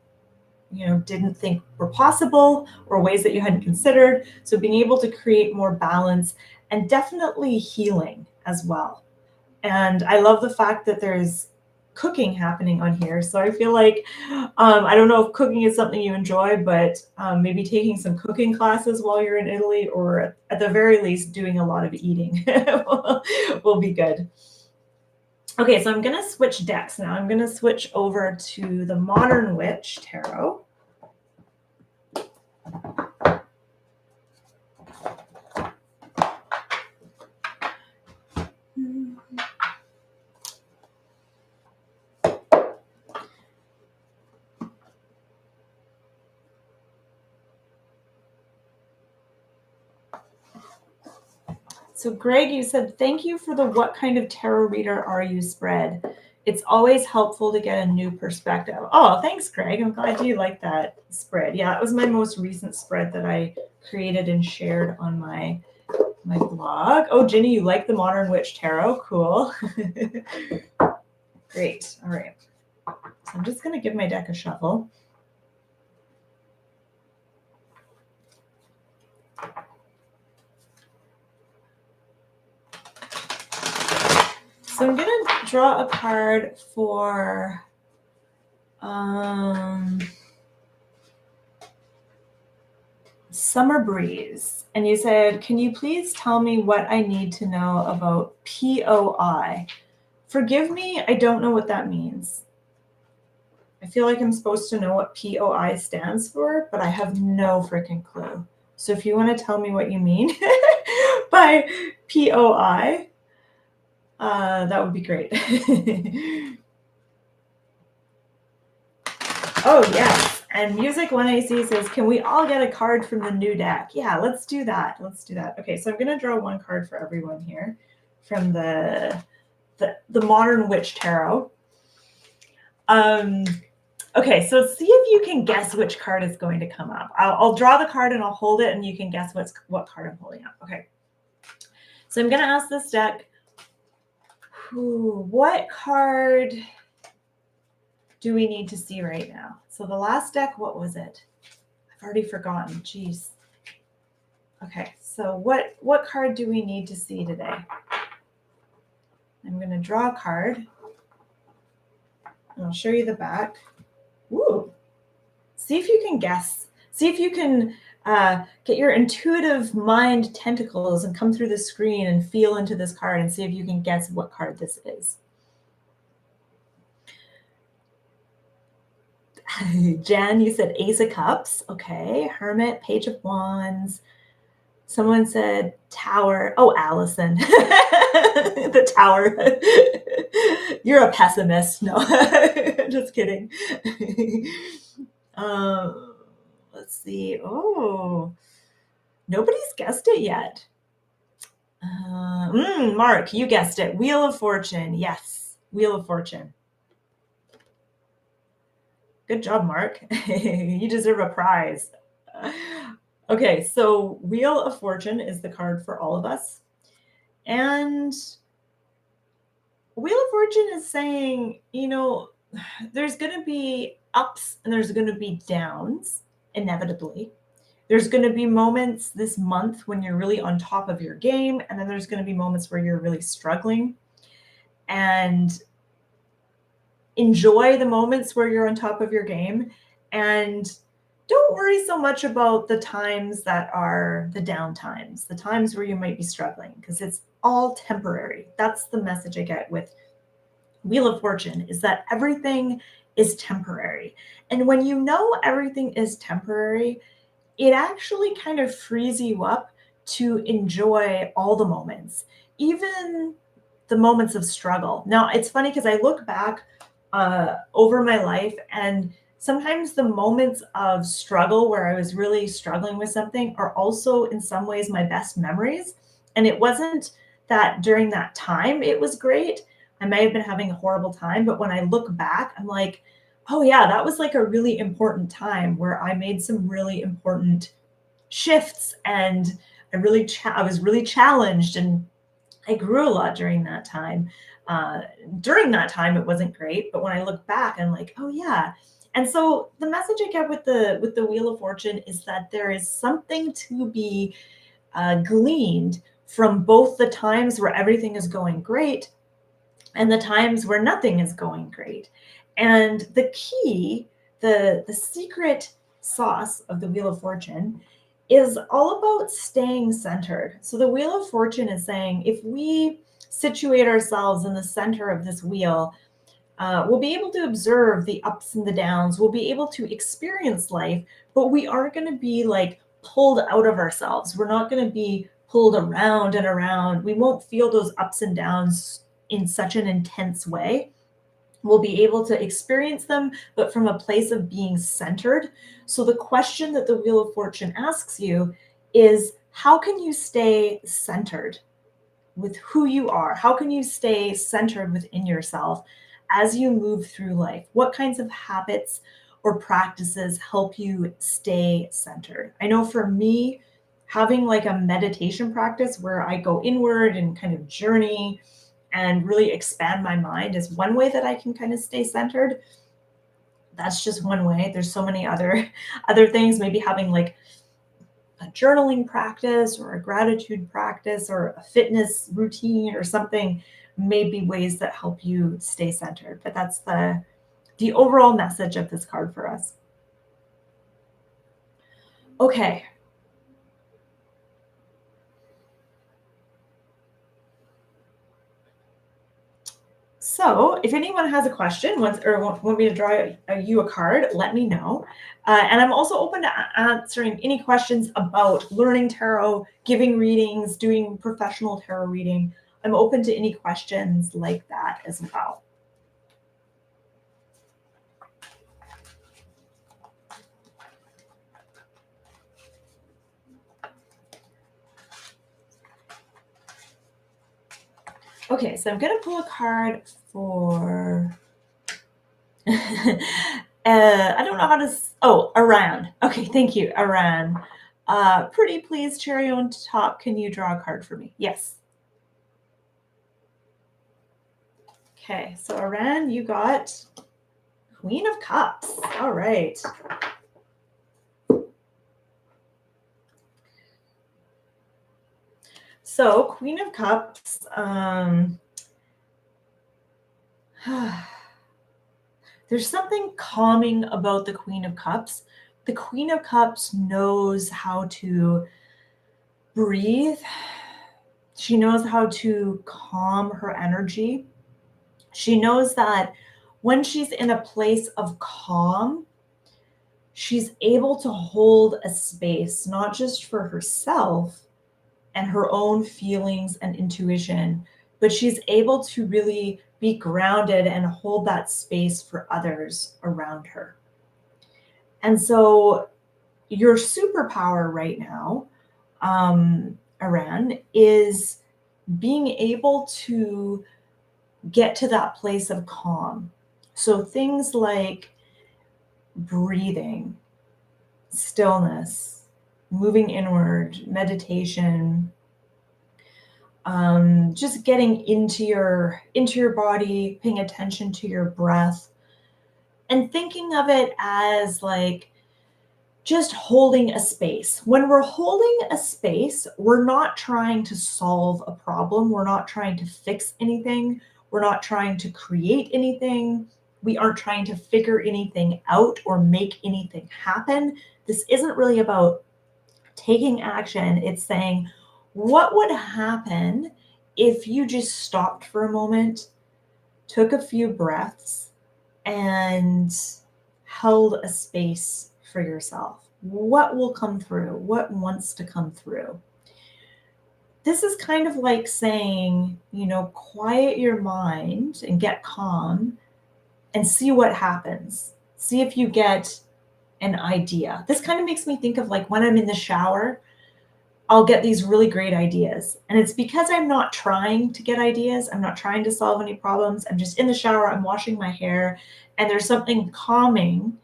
Speaker 1: didn't think were possible or ways that you hadn't considered. So being able to create more balance and definitely healing as well. And I love the fact that there's cooking happening on here. So I feel like, I don't know if cooking is something you enjoy, but maybe taking some cooking classes while you're in Italy, or at the very least, doing a lot of eating will be good. Okay, so I'm going to switch decks now. I'm going to switch over to the Modern Witch Tarot. So Greg, you said, thank you for the what kind of tarot reader are you spread. It's always helpful to get a new perspective. Oh, thanks, Greg. I'm glad you like that spread. Yeah, it was my most recent spread that I created and shared on my blog. Oh, Ginny, you like the Modern Witch Tarot? Cool. Great. All right. So I'm just going to give my deck a shuffle. So I'm going to draw a card for Summer Breeze. And you said, can you please tell me what I need to know about POI? Forgive me, I don't know what that means. I feel like I'm supposed to know what POI stands for, but I have no freaking clue. So if you want to tell me what you mean by POI, that would be great. Oh, yes. And Music 1AC says, can we all get a card from the new deck? Yeah, let's do that. Let's do that. Okay, so I'm going to draw one card for everyone here from the Modern Witch Tarot. Okay, so see if you can guess which card is going to come up. I'll draw the card and I'll hold it, and you can guess what card I'm holding up. Okay. So I'm going to ask this deck, what card do we need to see right now? So the last deck, what was it? I've already forgotten. Jeez. Okay, so what card do we need to see today? I'm going to draw a card, and I'll show you the back. Ooh. See if you can guess. See if you can get your intuitive mind tentacles and come through the screen and feel into this card and see if you can guess what card this is. Jan, you said Ace of Cups. Okay. Hermit, Page of Wands. Someone said Tower. Oh, Allison. The Tower. You're a pessimist. No, just kidding. Let's see. Oh, nobody's guessed it yet. Mark, you guessed it. Wheel of Fortune. Yes, Wheel of Fortune. Good job, Mark. You deserve a prize. Okay, so Wheel of Fortune is the card for all of us. And Wheel of Fortune is saying, there's going to be ups and there's going to be downs, inevitably. There's going to be moments this month when you're really on top of your game, and then there's going to be moments where you're really struggling. And enjoy the moments where you're on top of your game, and don't worry so much about the times that are the down times, the times where you might be struggling, because it's all temporary. That's the message I get with Wheel of Fortune, is that everything is temporary. And when you know everything is temporary, it actually kind of frees you up to enjoy all the moments, even the moments of struggle. Now, it's funny because I look back over my life, and sometimes the moments of struggle where I was really struggling with something are also in some ways my best memories. And it wasn't that during that time it was great. I may have been having a horrible time, but when I look back, I'm like, oh yeah, that was like a really important time where I made some really important shifts, and I was really challenged, and I grew a lot during that time. During that time, it wasn't great, but when I look back, I'm like, oh yeah. And so the message I get with the Wheel of Fortune is that there is something to be gleaned from both the times where everything is going great and the times where nothing is going great. And the key, the secret sauce of the Wheel of Fortune is all about staying centered. So the Wheel of Fortune is saying, if we situate ourselves in the center of this wheel, we'll be able to observe the ups and the downs. We'll be able to experience life, but we aren't going to be like pulled out of ourselves. We're not going to be pulled around and around. We won't feel those ups and downs in such an intense way. We'll be able to experience them, but from a place of being centered. So the question that the Wheel of Fortune asks you is, how can you stay centered with who you are? How can you stay centered within yourself as you move through life? What kinds of habits or practices help you stay centered? I know for me, having like a meditation practice where I go inward and kind of journey and really expand my mind is one way that I can kind of stay centered. That's just one way. There's so many other things, maybe having like a journaling practice or a gratitude practice or a fitness routine or something, may be ways that help you stay centered. But that's the overall message of this card for us. Okay. So if anyone has a question or want me to draw you a card, let me know. And I'm also open to answering any questions about learning tarot, giving readings, doing professional tarot reading. I'm open to any questions like that as well. Okay, so I'm going to pull a card for... I don't know how to... Iran. Okay, thank you, Iran. Pretty please, cherry on top, can you draw a card for me? Yes. Okay, so Iran, you got Queen of Cups. All right. So Queen of Cups, there's something calming about the Queen of Cups. The Queen of Cups knows how to breathe. She knows how to calm her energy. She knows that when she's in a place of calm, she's able to hold a space, not just for herself and her own feelings and intuition, but she's able to really be grounded and hold that space for others around her. And so your superpower right now, Aran, is being able to get to that place of calm. So things like breathing, stillness, moving inward, meditation, just getting into your body, paying attention to your breath, and thinking of it as like just holding a space. When we're holding a space, we're not trying to solve a problem. We're not trying to fix anything. We're not trying to create anything. We aren't trying to figure anything out or make anything happen. This isn't really about taking action. It's saying, what would happen if you just stopped for a moment, took a few breaths, and held a space for yourself? What will come through? What wants to come through? This is kind of like saying, quiet your mind and get calm and see what happens. See if you get an idea. This kind of makes me think of like when I'm in the shower, I'll get these really great ideas. And it's because I'm not trying to get ideas. I'm not trying to solve any problems. I'm just in the shower, I'm washing my hair, and there's something calming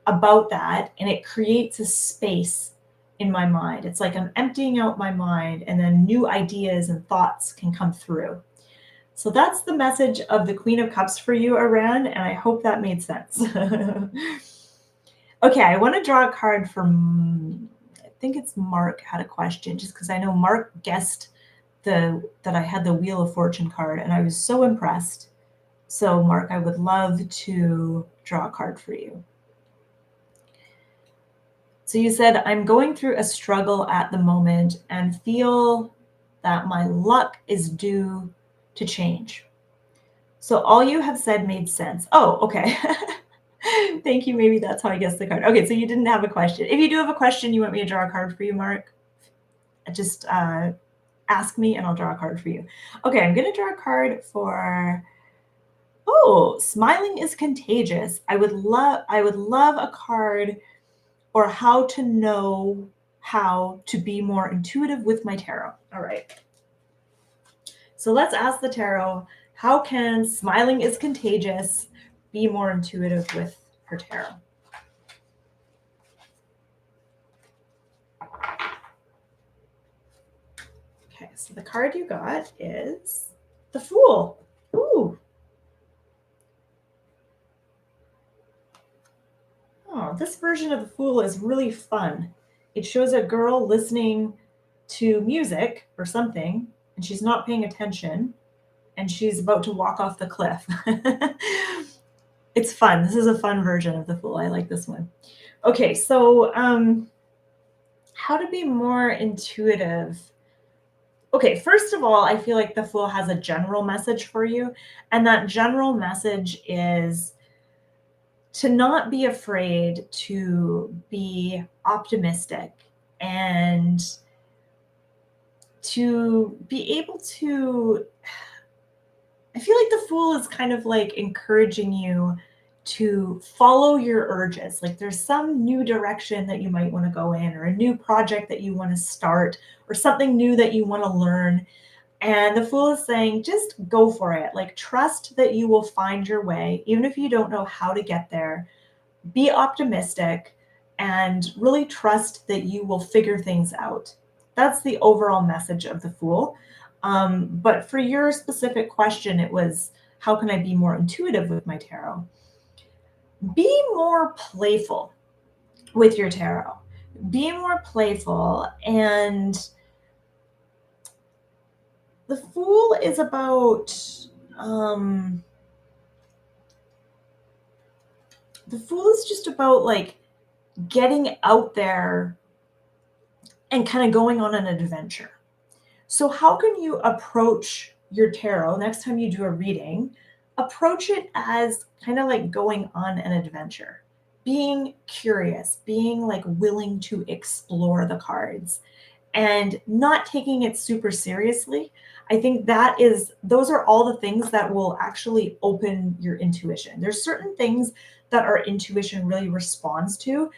Speaker 1: about that. And it creates a space in my mind. It's like I'm emptying out my mind, and then new ideas and thoughts can come through. So that's the message of the Queen of Cups for you, Aran, and I hope that made sense. Okay, I want to draw a card from... I think it's Mark had a question, just because I know Mark guessed that I had the Wheel of Fortune card, and I was so impressed. So Mark, I would love to draw a card for you. So you said, I'm going through a struggle at the moment and feel that my luck is due to change. So all you have said made sense. Oh, okay. Thank you. Maybe that's how I guessed the card. Okay, so you didn't have a question. If you do have a question, you want me to draw a card for you, Mark, just ask me and I'll draw a card for you. Okay, I'm going to draw a card for... Oh, smiling is contagious. I would love a card, or how to know how to be more intuitive with my tarot. All right. So let's ask the tarot, how can smiling is contagious be more intuitive with her tarot? Okay, so the card you got is the Fool. Ooh. Oh, this version of the Fool is really fun. It shows a girl listening to music or something, and she's not paying attention, and she's about to walk off the cliff. It's fun. This is a fun version of the Fool. I like this one. Okay, so how to be more intuitive. Okay, first of all, I feel like the Fool has a general message for you, and that general message is to not be afraid to be optimistic and to be able to... I feel like the Fool is kind of like encouraging you to follow your urges. Like there's some new direction that you might want to go in, or a new project that you want to start, or something new that you want to learn. And the Fool is saying, just go for it. Like, trust that you will find your way, even if you don't know how to get there. Be optimistic and really trust that you will figure things out. That's the overall message of the Fool. But for your specific question, it was, how can I be more intuitive with my tarot? Be more playful with your tarot. Be more playful. And the Fool is about the Fool is just about like getting out there and kind of going on an adventure. So how can you approach your tarot next time you do a reading? Approach it as kind of like going on an adventure, being curious, being like willing to explore the cards and not taking it super seriously. I think those are all the things that will actually open your intuition. There's certain things that our intuition really responds to.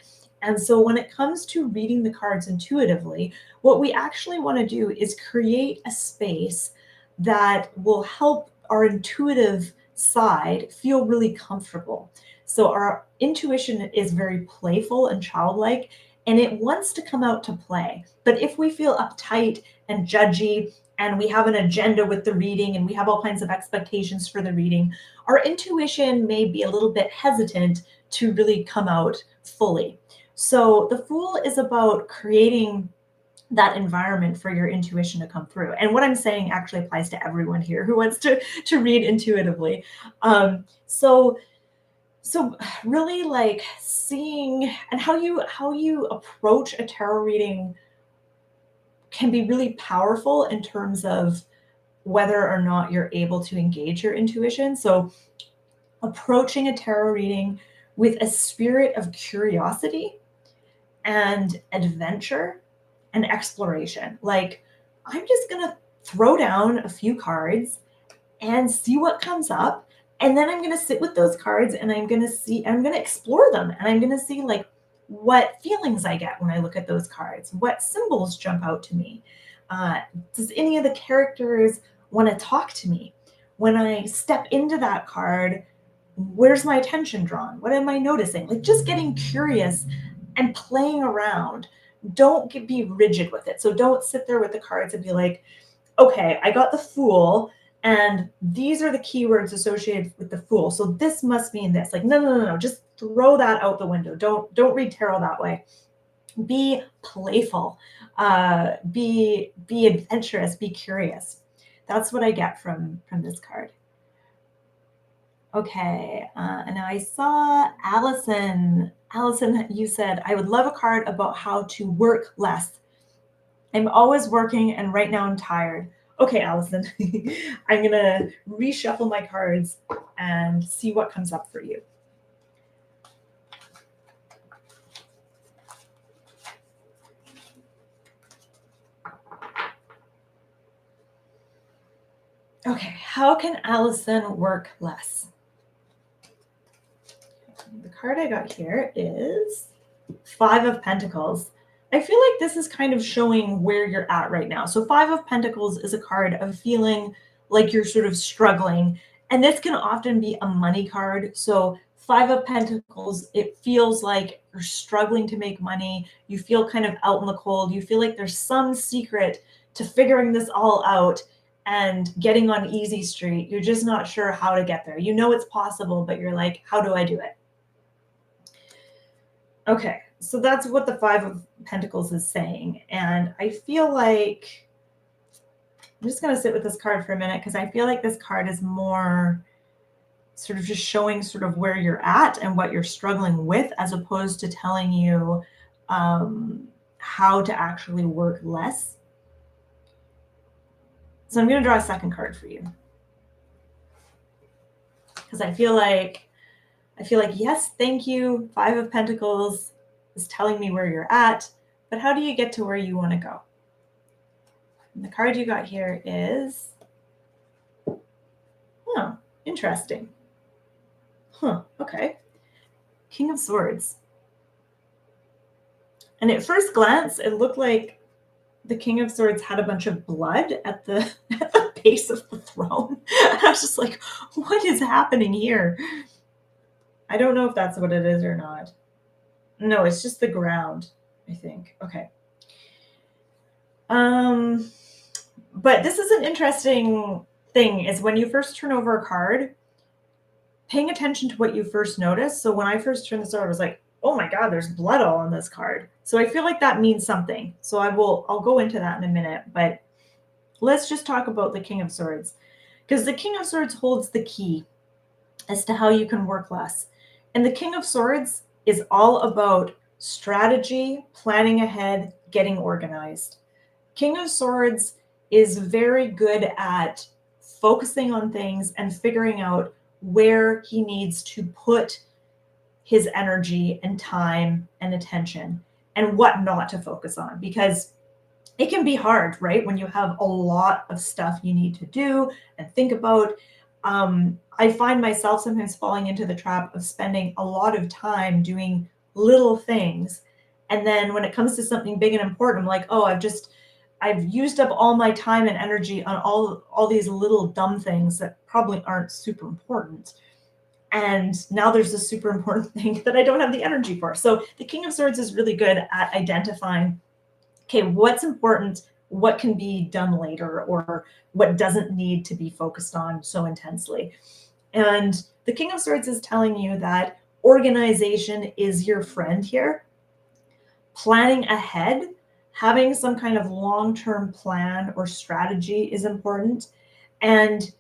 Speaker 1: And so when it comes to reading the cards intuitively, what we actually want to do is create a space that will help our intuitive side feel really comfortable. So our intuition is very playful and childlike, and it wants to come out to play. But if we feel uptight and judgy and we have an agenda with the reading and we have all kinds of expectations for the reading, our intuition may be a little bit hesitant to really come out fully. So the Fool is about creating that environment for your intuition to come through. And what I'm saying actually applies to everyone here who wants to read intuitively. So really like seeing and how you approach a tarot reading can be really powerful in terms of whether or not you're able to engage your intuition. So approaching a tarot reading with a spirit of curiosity and adventure and exploration. Like, I'm just going to throw down a few cards and see what comes up. And then I'm going to sit with those cards and I'm going to explore them. And I'm going to see like what feelings I get when I look at those cards, what symbols jump out to me. Does any of the characters want to talk to me? When I step into that card, where's my attention drawn? What am I noticing? Like, just getting curious and playing around. Don't be rigid with it. So don't sit there with the cards and be like, okay, I got the Fool, and these are the keywords associated with the Fool, so this must mean this. Like, no. Just throw that out the window. Don't read tarot that way. Be playful. Be adventurous. Be curious. That's what I get from this card. Okay, and now I saw Allison. Allison, you said, I would love a card about how to work less. I'm always working, and right now I'm tired. Okay, Allison, I'm going to reshuffle my cards and see what comes up for you. Okay, how can Allison work less? The card I got here is Five of Pentacles. I feel like this is kind of showing where you're at right now. So Five of Pentacles is a card of feeling like you're sort of struggling. And this can often be a money card. So Five of Pentacles, it feels like you're struggling to make money. You feel kind of out in the cold. You feel like there's some secret to figuring this all out and getting on easy street. You're just not sure how to get there. You know it's possible, but you're like, how do I do it? Okay, so that's what the Five of Pentacles is saying. And I feel like I'm just going to sit with this card for a minute because I feel like this card is more sort of just showing sort of where you're at and what you're struggling with, as opposed to telling you how to actually work less. So I'm going to draw a second card for you because I feel like, yes, thank you. Five of Pentacles is telling me where you're at, but how do you get to where you want to go? And the card you got here is, interesting. Okay. King of Swords. And at first glance, it looked like the King of Swords had a bunch of blood at the base of the throne. I was just like, what is happening here? I don't know if that's what it is or not. No, it's just the ground, I think. Okay. But this is an interesting thing, is when you first turn over a card, paying attention to what you first notice. So when I first turned this over, I was like, oh my God, there's blood all on this card. So I feel like that means something. So I'll go into that in a minute, but let's just talk about the King of Swords, because the King of Swords holds the key as to how you can work less. And the King of Swords is all about strategy, planning ahead, getting organized. King of Swords is very good at focusing on things and figuring out where he needs to put his energy and time and attention and what not to focus on, because it can be hard, right? When you have a lot of stuff you need to do and think about. I find myself sometimes falling into the trap of spending a lot of time doing little things. And then when it comes to something big and important, I'm like, oh, I've used up all my time and energy on all these little dumb things that probably aren't super important. And now there's this super important thing that I don't have the energy for. So the King of Swords is really good at identifying, okay, what's important, what can be done later, or what doesn't need to be focused on so intensely. And the King of Swords is telling you that organization is your friend here. Planning ahead, having some kind of long-term plan or strategy is important. And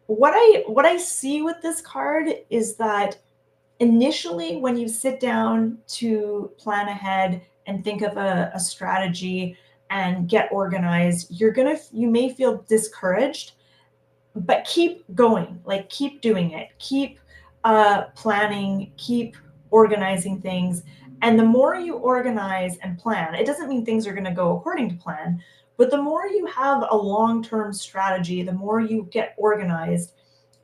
Speaker 1: what I see with this card is that initially, when you sit down to plan ahead and think of a strategy and get organized, you may feel discouraged, but keep going, like keep doing it, keep planning, keep organizing things. And the more you organize and plan, it doesn't mean things are going to go according to plan, but the more you have a long-term strategy, the more you get organized,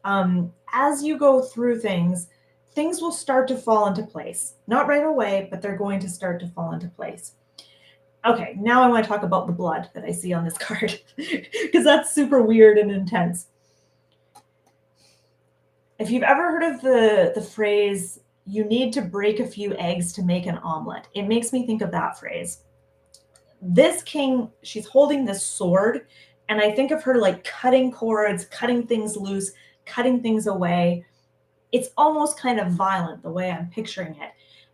Speaker 1: as you go through things will start to fall into place. Not right away, but they're going to start to fall into place. Okay, now I want to talk about the blood that I see on this card, because that's super weird and intense. If you've ever heard of the phrase, you need to break a few eggs to make an omelet, it makes me think of that phrase. This king, she's holding this sword, and I think of her like cutting cords, cutting things loose, cutting things away. It's almost kind of violent the way I'm picturing it.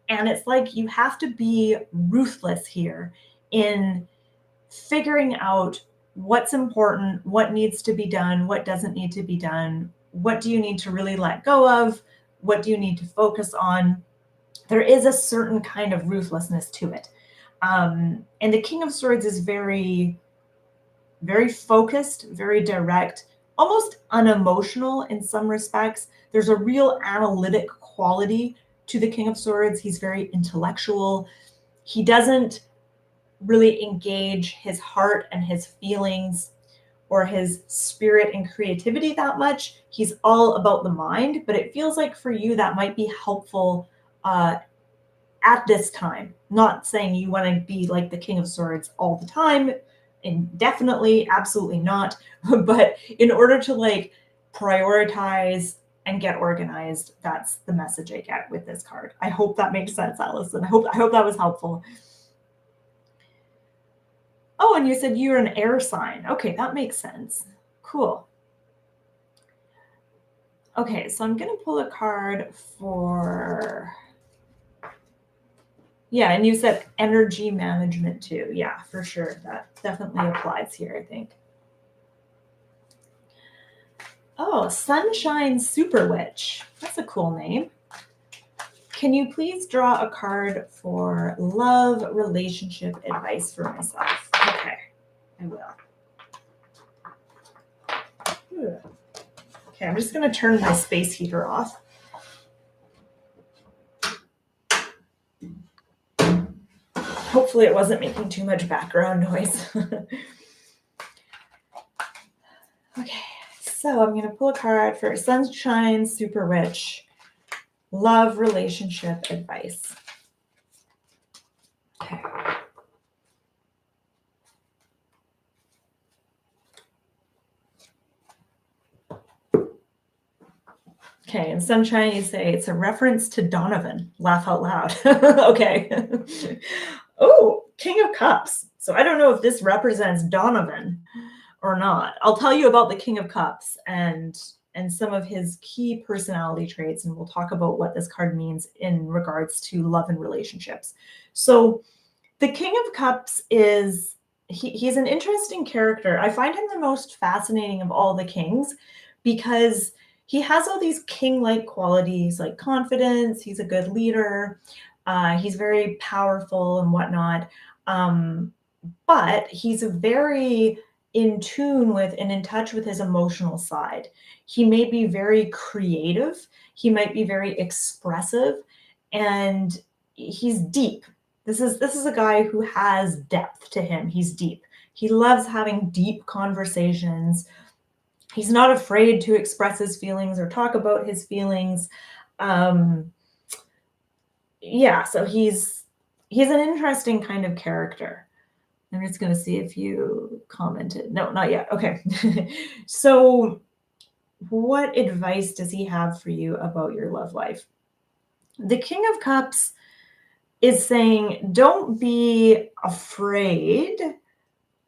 Speaker 1: And it's like you have to be ruthless here in figuring out what's important, what needs to be done, what doesn't need to be done, what do you need to really let go of, what do you need to focus on. There is a certain kind of ruthlessness to it. And the King of Swords is very, very focused, very direct, almost unemotional in some respects. There's a real analytic quality to the King of Swords. He's very intellectual. He doesn't really engage his heart and his feelings or his spirit and creativity that much. He's all about the mind, but it feels like for you that might be helpful at this time. Not saying you want to be like the King of Swords all the time, indefinitely, absolutely not. But in order to like prioritize and get organized, that's the message I get with this card. I hope that makes sense, Allison. I hope that was helpful. Oh, and you said you're an air sign. Okay, that makes sense. Cool. Okay, so I'm going to pull a card for... Yeah, and you said energy management too. Yeah, for sure. That definitely applies here, I think. Oh, Sunshine Super Witch. That's a cool name. Can you please draw a card for love relationship advice for myself? Okay, I will. Okay, I'm just going to turn my space heater off. Hopefully it wasn't making too much background noise. Okay, so I'm going to pull a card for Sunshine Super Witch, love relationship advice. Okay. Okay, and Sunshine, you say it's a reference to Donovan. Laugh out loud. Okay. Oh, King of Cups. So I don't know if this represents Donovan or not. I'll tell you about the King of Cups and some of his key personality traits, and we'll talk about what this card means in regards to love and relationships. So the King of Cups is he's an interesting character. I find him the most fascinating of all the kings because he has all these king-like qualities like confidence. He's a good leader. He's very powerful and whatnot. Um, but he's very in tune with and in touch with his emotional side. He may be very creative. He might be very expressive, and he's deep. This is a guy who has depth to him. He's deep. He loves having deep conversations. He's not afraid to express his feelings or talk about his feelings. Um, yeah, so he's an interesting kind of character. I'm just going to see if you commented. No, not yet. Okay. So, what advice does he have for you about your love life? The King of Cups is saying, don't be afraid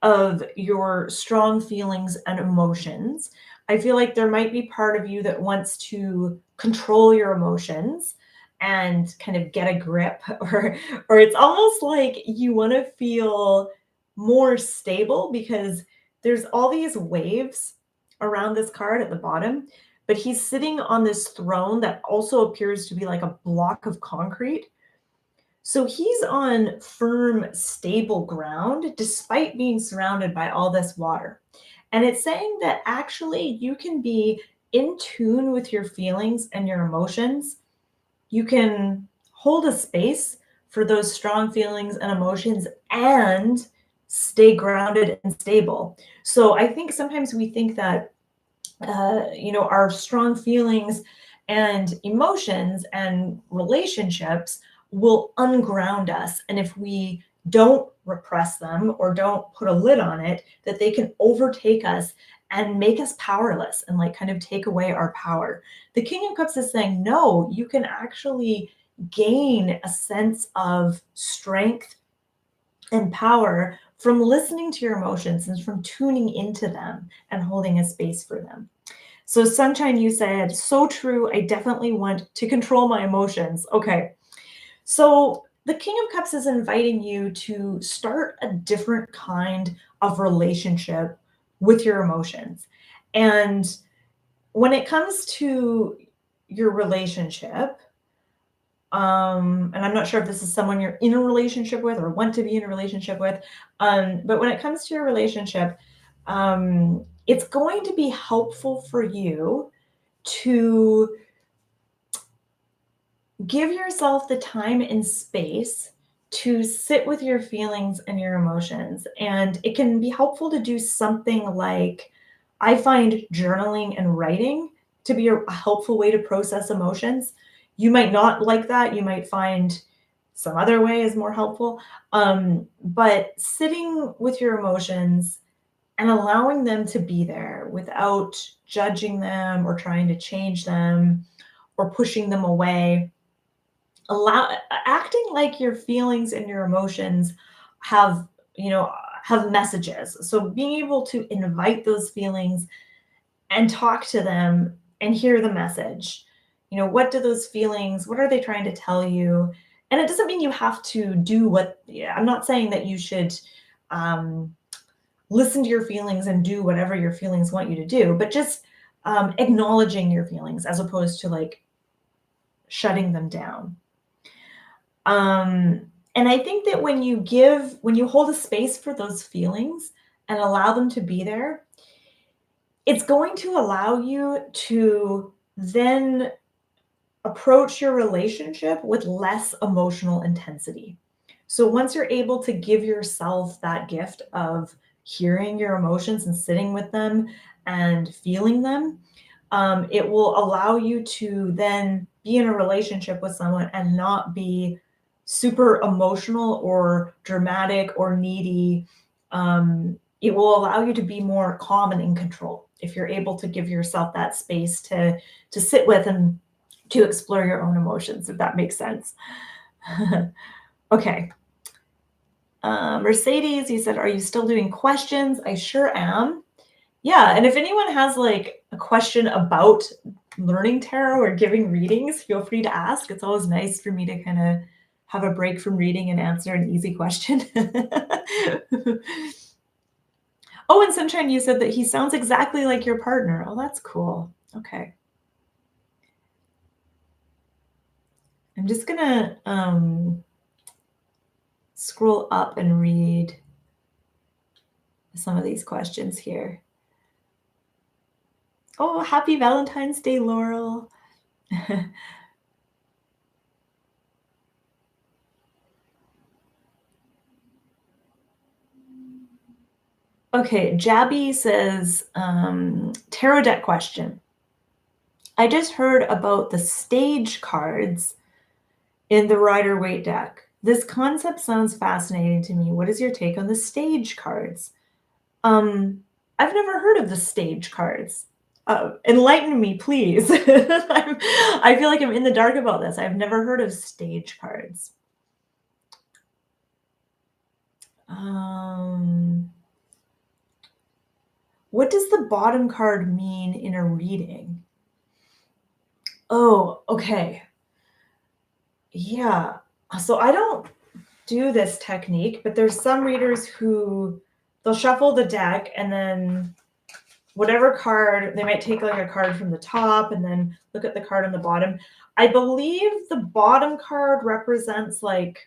Speaker 1: of your strong feelings and emotions. I feel like there might be part of you that wants to control your emotions and kind of get a grip, or it's almost like you want to feel more stable because there's all these waves around this card at the bottom, but he's sitting on this throne that also appears to be like a block of concrete. So he's on firm, stable ground despite being surrounded by all this water. And it's saying that actually you can be in tune with your feelings and your emotions. You can hold a space for those strong feelings and emotions and stay grounded and stable. So I think sometimes we think that our strong feelings and emotions and relationships will unground us. And if we don't repress them or don't put a lid on it, that they can overtake us and make us powerless and like kind of take away our power. The King of Cups is saying, no, you can actually gain a sense of strength and power from listening to your emotions and from tuning into them and holding a space for them. So Sunshine, you said, so true. I definitely want to control my emotions. Okay. So the King of Cups is inviting you to start a different kind of relationship with your emotions. And when it comes to your relationship, and I'm not sure if this is someone you're in a relationship with or want to be in a relationship with, but when it comes to your relationship, it's going to be helpful for you to give yourself the time and space to sit with your feelings and your emotions. And it can be helpful to do something like, I find journaling and writing to be a helpful way to process emotions. You might not like that. You might find some other way is more helpful. But sitting with your emotions and allowing them to be there without judging them or trying to change them or pushing them away, acting like your feelings and your emotions have have messages. So being able to invite those feelings and talk to them and hear the message. What do those feelings, what are they trying to tell you? And it doesn't mean you have to do what, yeah, I'm not saying that you should listen to your feelings and do whatever your feelings want you to do, but just acknowledging your feelings as opposed to like shutting them down. And I think that when you hold a space for those feelings and allow them to be there, it's going to allow you to then approach your relationship with less emotional intensity. So once you're able to give yourself that gift of hearing your emotions and sitting with them and feeling them, it will allow you to then be in a relationship with someone and not be super emotional or dramatic or needy. It will allow you to be more calm and in control. if you're able to give yourself that space to sit with and to explore your own emotions, if that makes sense. Okay. Mercedes, you said, are you still doing questions? I sure am. Yeah, and if anyone has like a question about learning tarot or giving readings, feel free to ask. It's always nice for me to kind of have a break from reading and answer an easy question. Oh, and Sunshine, you said that he sounds exactly like your partner. Oh, that's cool. Okay. I'm just gonna scroll up and read some of these questions here. Oh, happy Valentine's Day, Laurel. Okay, Jabby says, tarot deck question. I just heard about the stage cards in the Rider-Waite deck. This concept sounds fascinating to me. What is your take on the stage cards? I've never heard of the stage cards. Enlighten me, please. I feel like I'm in the dark about this. I've never heard of stage cards. What does the bottom card mean in a reading? Oh, okay. Yeah. So I don't do this technique, but there's some readers who they'll shuffle the deck and then whatever card, they might take like a card from the top and then look at the card on the bottom. I believe the bottom card represents like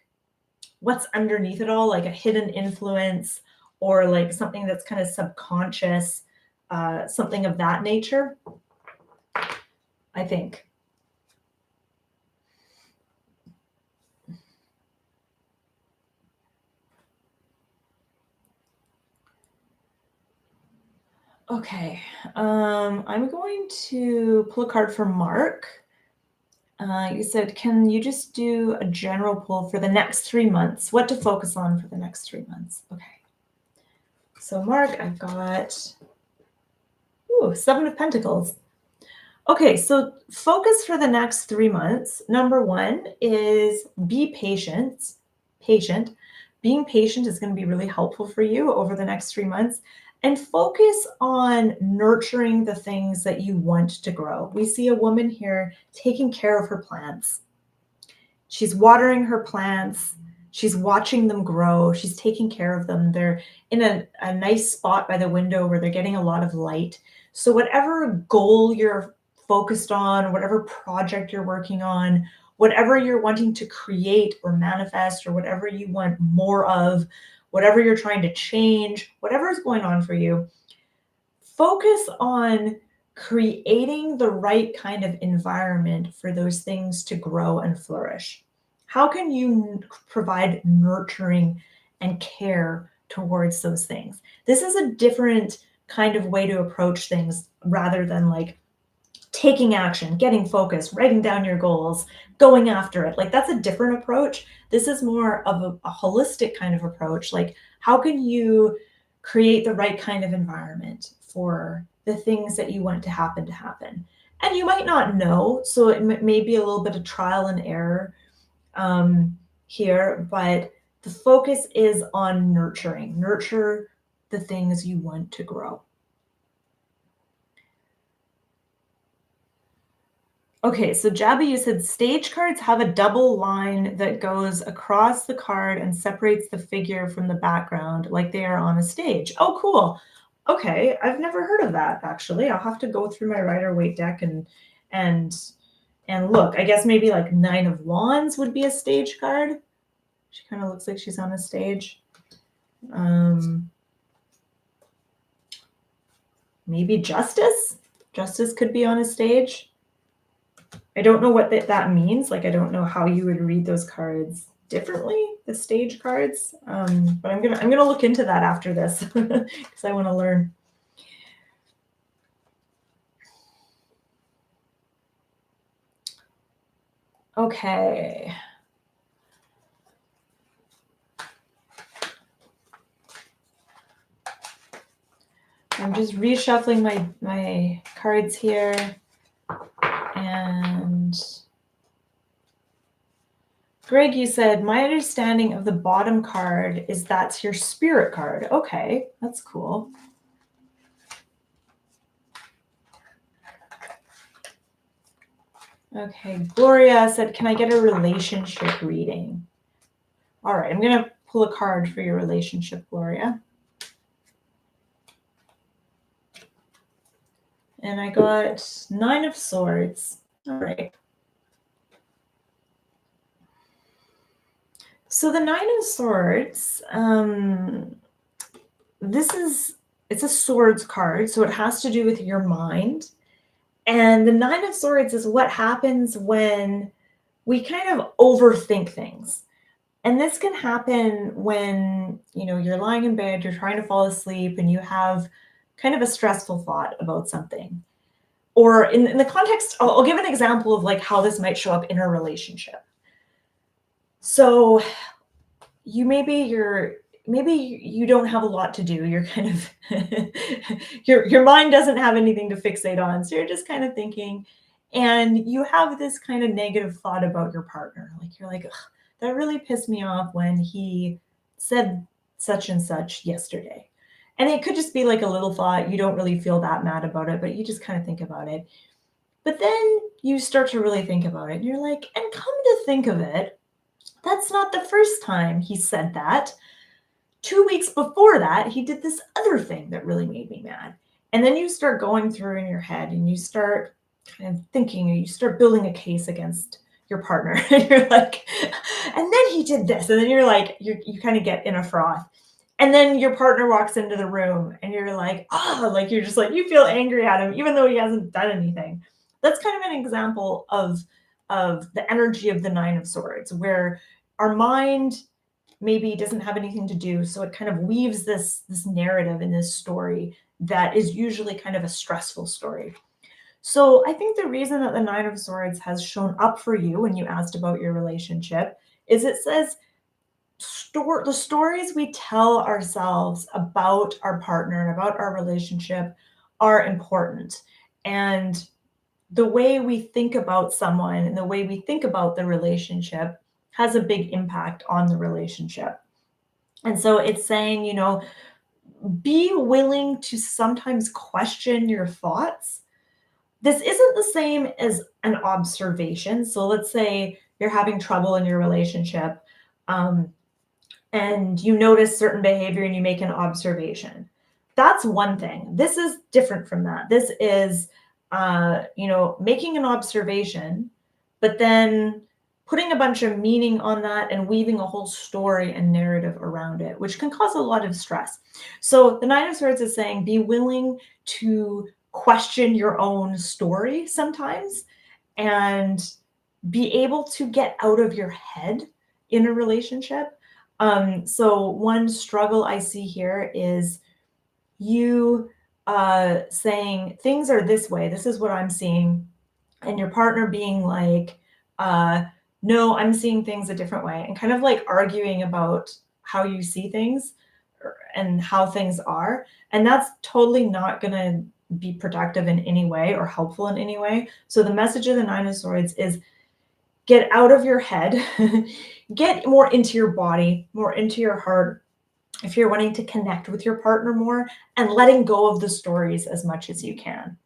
Speaker 1: what's underneath it all, like a hidden influence or like something that's kind of subconscious, something of that nature, I think. Okay, I'm going to pull a card for Mark. You said, can you just do a general pull for the next 3 months? What to focus on for the next 3 months? Okay. So Mark, I've got, 7 of Pentacles. Okay, so focus for the next 3 months. Number 1 is be patient. Being patient is going to be really helpful for you over the next 3 months. And focus on nurturing the things that you want to grow. We see a woman here taking care of her plants. She's watering her plants. She's watching them grow. She's taking care of them. They're in a nice spot by the window where they're getting a lot of light. So whatever goal you're focused on, whatever project you're working on, whatever you're wanting to create or manifest, or whatever you want more of, whatever you're trying to change, whatever is going on for you, focus on creating the right kind of environment for those things to grow and flourish. How can you provide nurturing and care towards those things? This is a different kind of way to approach things rather than like taking action, getting focused, writing down your goals, going after it. Like that's a different approach. This is more of a holistic kind of approach. Like how can you create the right kind of environment for the things that you want to happen? And you might not know, so it may be a little bit of trial and error here, but the focus is on nurture the things you want to grow. Okay, so Jabby, you said stage cards have a double line that goes across the card and separates the figure from the background like they are on a stage. Oh, cool. Okay, I've never heard of that actually. I'll have to go through my Rider-Waite deck and look. I guess maybe like 9 of Wands would be a stage card. She kind of looks like she's on a stage. Maybe Justice. Justice could be on a stage. I don't know what that means. Like, I don't know how you would read those cards differently, the stage cards. But I'm gonna look into that after this because I want to learn. Okay. I'm just reshuffling my cards here. And Greg, you said, my understanding of the bottom card is that's your spirit card. Okay, that's cool. Okay, Gloria said, can I get a relationship reading? All right, I'm going to pull a card for your relationship, Gloria. And I got 9 of Swords. All right. So the 9 of Swords, it's a swords card, so it has to do with your mind. And the 9 of Swords is what happens when we kind of overthink things. And this can happen when, you're lying in bed, you're trying to fall asleep, and you have kind of a stressful thought about something. Or in the context, I'll give an example of like how this might show up in a relationship. So maybe you don't have a lot to do. You're kind of your mind doesn't have anything to fixate on. So you're just kind of thinking, and you have this kind of negative thought about your partner. Like you're like, that really pissed me off when he said such and such yesterday. And it could just be like a little thought. You don't really feel that mad about it, but you just kind of think about it. But then you start to really think about it. And you're like, and come to think of it, that's not the first time he said that. 2 weeks before that, he did this other thing that really made me mad. And then you start going through in your head and you start kind of thinking, or you start building a case against your partner. And you're like, and then he did this. And then you're like, you kind of get in a froth. And then your partner walks into the room and you're like, like you're just like, you feel angry at him, even though he hasn't done anything. That's kind of an example of the energy of the 9 of Swords, where our mind maybe doesn't have anything to do. So it kind of weaves this narrative in this story that is usually kind of a stressful story. So I think the reason that the 9 of Swords has shown up for you when you asked about your relationship is it says the stories we tell ourselves about our partner and about our relationship are important. And the way we think about someone and the way we think about the relationship has a big impact on the relationship. And so it's saying, be willing to sometimes question your thoughts. This isn't the same as an observation. So let's say you're having trouble in your relationship, and you notice certain behavior and you make an observation. That's one thing. This is different from that. This is, making an observation, but then putting a bunch of meaning on that and weaving a whole story and narrative around it, which can cause a lot of stress. So the 9 of Swords is saying, be willing to question your own story sometimes and be able to get out of your head in a relationship. So one struggle I see here is you saying things are this way. This is what I'm seeing. And your partner being like, no, I'm seeing things a different way, and kind of like arguing about how you see things and how things are. And that's totally not going to be productive in any way or helpful in any way. So the message of the 9 of Swords is get out of your head, get more into your body, more into your heart. If you're wanting to connect with your partner more, and letting go of the stories as much as you can.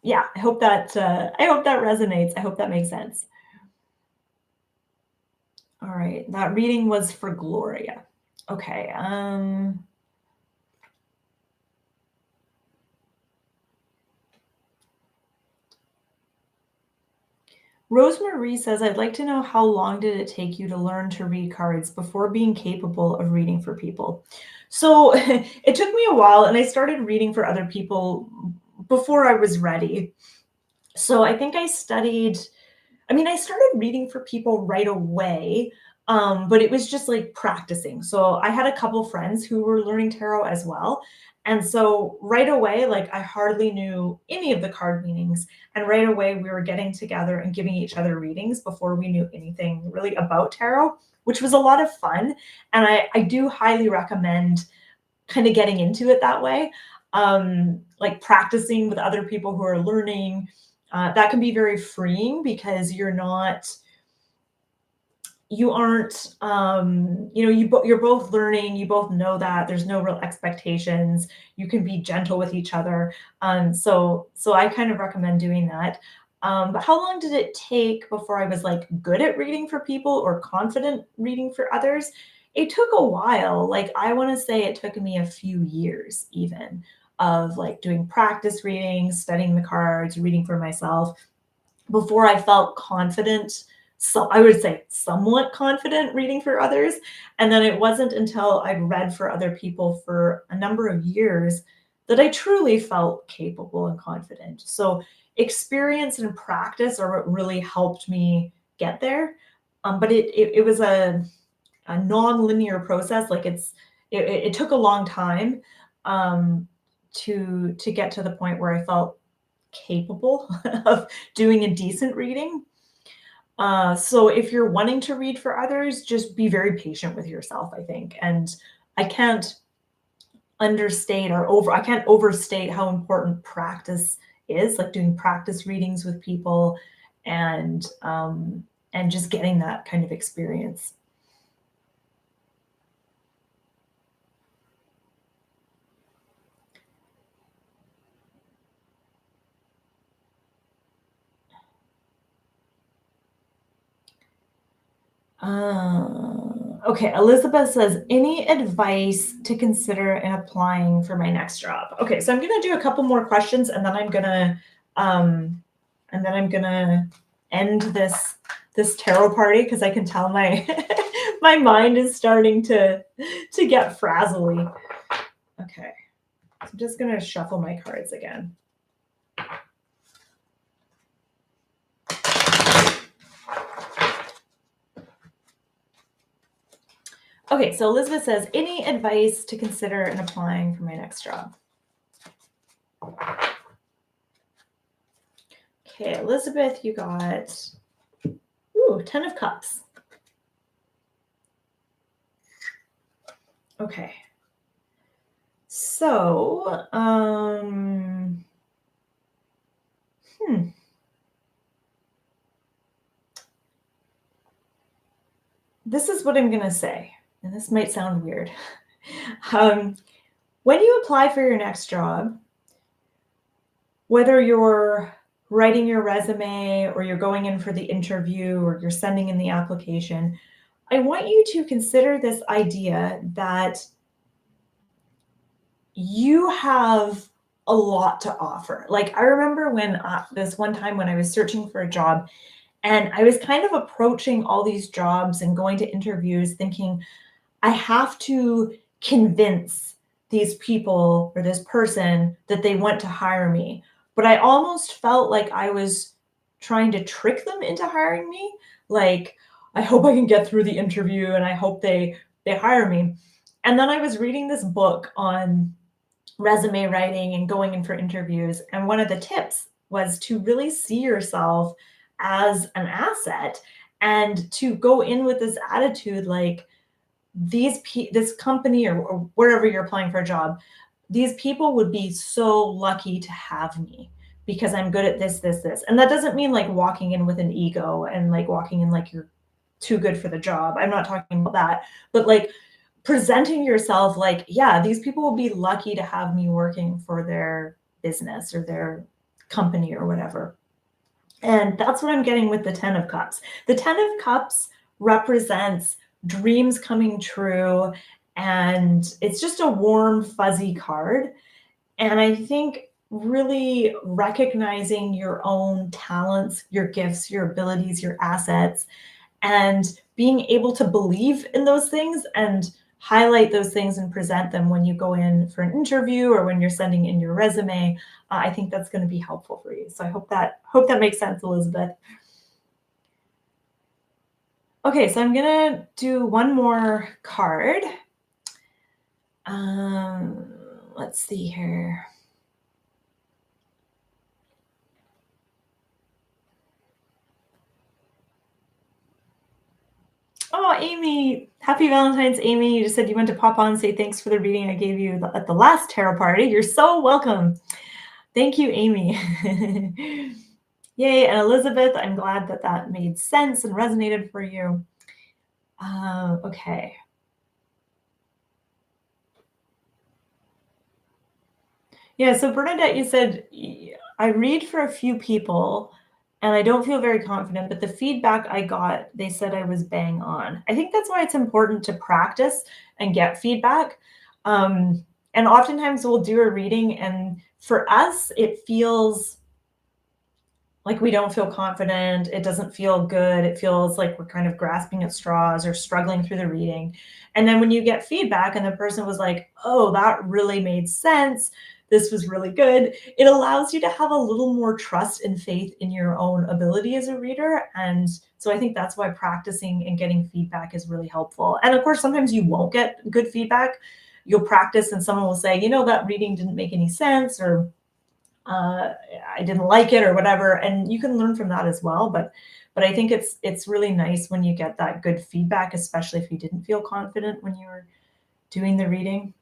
Speaker 1: Yeah, I hope that resonates. I hope that makes sense. All right, that reading was for Gloria. Okay. Rosemarie says, I'd like to know how long did it take you to learn to read cards before being capable of reading for people? So it took me a while, and I started reading for other people before I was ready. So I think I started reading for people right away, but it was just like practicing. So I had a couple friends who were learning tarot as well. And so right away, like I hardly knew any of the card meanings. And right away, we were getting together and giving each other readings before we knew anything really about tarot, which was a lot of fun. And I do highly recommend kind of getting into it that way. Like practicing with other people who are learning, that can be very freeing because you aren't, you're both learning, you both know that there's no real expectations, you can be gentle with each other. So I kind of recommend doing that. But how long did it take before I was like good at reading for people or confident reading for others? It took a while. Like I want to say it took me a few years even of like doing practice readings, studying the cards, reading for myself before I felt confident. So I would say somewhat confident reading for others. And then it wasn't until I'd read for other people for a number of years that I truly felt capable and confident. So experience and practice are what really helped me get there. But it was a non-linear process. Like it took a long time um, to get to the point where I felt capable of doing a decent reading. So if you're wanting to read for others, just be very patient with yourself, I think. And I can't I can't overstate how important practice is, like doing practice readings with people and just getting that kind of experience. Okay, Elizabeth says, any advice to consider in applying for my next job? Okay, so I'm gonna do a couple more questions um, I'm gonna end this tarot party because I can tell my my mind is starting to get frazzly. Okay, so I'm just gonna shuffle my cards again. Okay, so Elizabeth says, any advice to consider in applying for my next job? Okay, Elizabeth, you got, 10 of Cups. Okay. So, this is what I'm going to say, and this might sound weird. When you apply for your next job, whether you're writing your resume or you're going in for the interview or you're sending in the application, I want you to consider this idea that you have a lot to offer. Like I remember when this one time when I was searching for a job and I was kind of approaching all these jobs and going to interviews thinking, I have to convince these people or this person that they want to hire me. But I almost felt like I was trying to trick them into hiring me. Like, I hope I can get through the interview and I hope they hire me. And then I was reading this book on resume writing and going in for interviews. And one of the tips was to really see yourself as an asset and to go in with this attitude like this company or wherever you're applying for a job, these people would be so lucky to have me because I'm good at this. And that doesn't mean like walking in with an ego and like walking in like you're too good for the job. I'm not talking about that, but like presenting yourself like, yeah, these people will be lucky to have me working for their business or their company or whatever. And that's what I'm getting with the 10 of Cups. The 10 of Cups represents dreams coming true, and it's just a warm, fuzzy card. And I think really recognizing your own talents, your gifts, your abilities, your assets, and being able to believe in those things and highlight those things and present them when you go in for an interview or when you're sending in your resume, I think that's going to be helpful for you. So I hope that makes sense, Elizabeth. Okay, so I'm gonna do one more card. Let's see here. Oh, Amy. Happy Valentine's, Amy. You just said you went to pop on and say thanks for the reading I gave you at the last tarot party. You're so welcome. Thank you, Amy. Yay. And Elizabeth, I'm glad that that made sense and resonated for you. Okay. Yeah, so Bernadette, you said, I read for a few people and I don't feel very confident, but the feedback I got, they said I was bang on. I think that's why it's important to practice and get feedback. And oftentimes we'll do a reading, and for us, it feels like we don't feel confident. It doesn't feel good. It feels like we're kind of grasping at straws or struggling through the reading. And then when you get feedback and the person was like, oh, that really made sense, this was really good, it allows you to have a little more trust and faith in your own ability as a reader. And so I think that's why practicing and getting feedback is really helpful. And of course, sometimes you won't get good feedback. You'll practice and someone will say, you know, that reading didn't make any sense, or I didn't like it, or whatever, and you can learn from that as well. But I think it's really nice when you get that good feedback, especially if you didn't feel confident when you were doing the reading.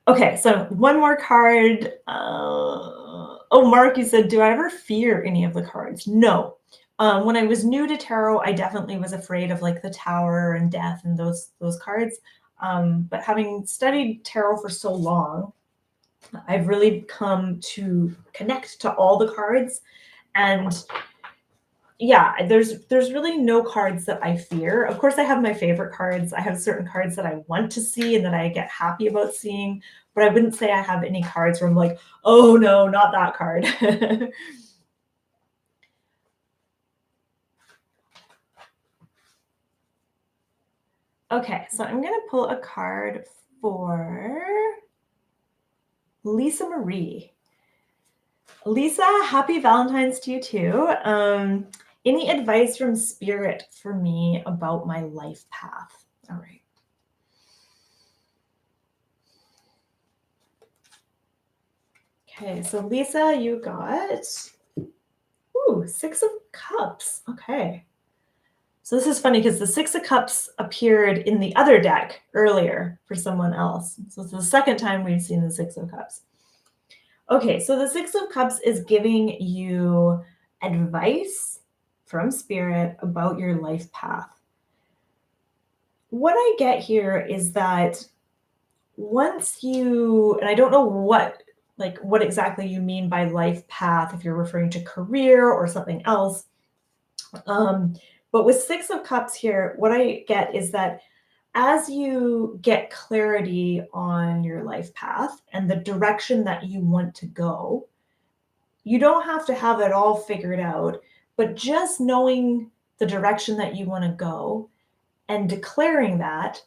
Speaker 1: Okay, so one more card. Oh, Mark, you said, do I ever fear any of the cards? No. When I was new to tarot, I definitely was afraid of like the Tower and Death and those cards. But having studied tarot for so long, I've really come to connect to all the cards. And yeah, there's really no cards that I fear. Of course, I have my favorite cards. I have certain cards that I want to see and that I get happy about seeing, but I wouldn't say I have any cards where I'm like, oh no, not that card. Okay, so I'm going to pull a card for Lisa Marie. Lisa, happy Valentine's to you too. Any advice from Spirit for me about my life path? All right. Okay, so Lisa, you got, Six of Cups. Okay. So this is funny because the Six of Cups appeared in the other deck earlier for someone else. So it's the second time we've seen the Six of Cups. Okay, so the Six of Cups is giving you advice from Spirit about your life path. What I get here is that once you, and I don't know what exactly you mean by life path, if you're referring to career or something else. But with Six of Cups here, what I get is that as you get clarity on your life path and the direction that you want to go, you don't have to have it all figured out, but just knowing the direction that you want to go and declaring that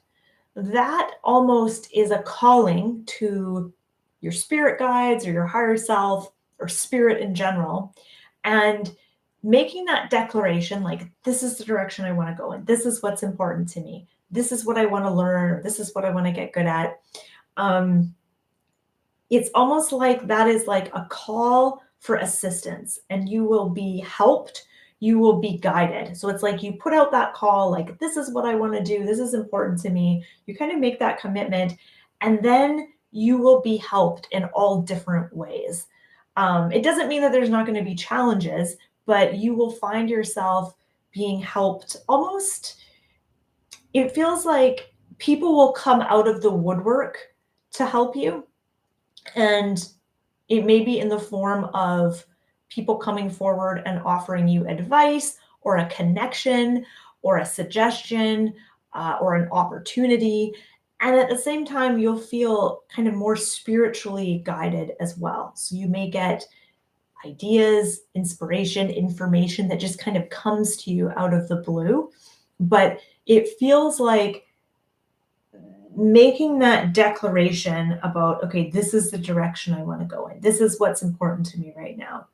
Speaker 1: almost is a calling to your spirit guides or your higher self or spirit in general. And making that declaration, like, this is the direction I want to go in. This is what's important to me. This is what I want to learn. Or this is what I want to get good at. It's almost like that is like a call for assistance, and you will be helped. You will be guided. So it's like you put out that call, like, this is what I want to do. This is important to me. You kind of make that commitment, and then you will be helped in all different ways. It doesn't mean that there's not going to be challenges, but you will find yourself being helped. Almost, it feels like people will come out of the woodwork to help you. And it may be in the form of people coming forward and offering you advice or a connection or a suggestion or an opportunity. And at the same time, you'll feel kind of more spiritually guided as well. So you may get ideas, inspiration, information that just kind of comes to you out of the blue. But it feels like making that declaration about, okay, this is the direction I want to go in. This is what's important to me right now.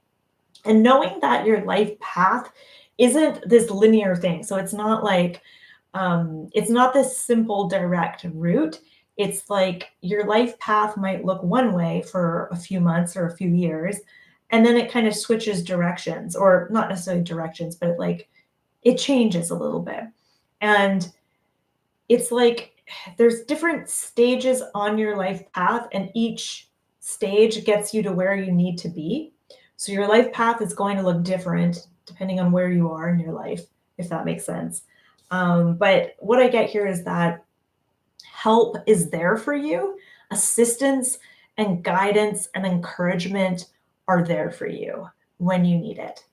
Speaker 1: And knowing that your life path isn't this linear thing. So it's not like, it's not this simple direct route. It's like your life path might look one way for a few months or a few years, and then it kind of switches directions, or not necessarily directions, but it changes a little bit. And it's like there's different stages on your life path, and each stage gets you to where you need to be. So your life path is going to look different depending on where you are in your life, if that makes sense. But what I get here is that help is there for you, assistance and guidance and encouragement are there for you when you need it.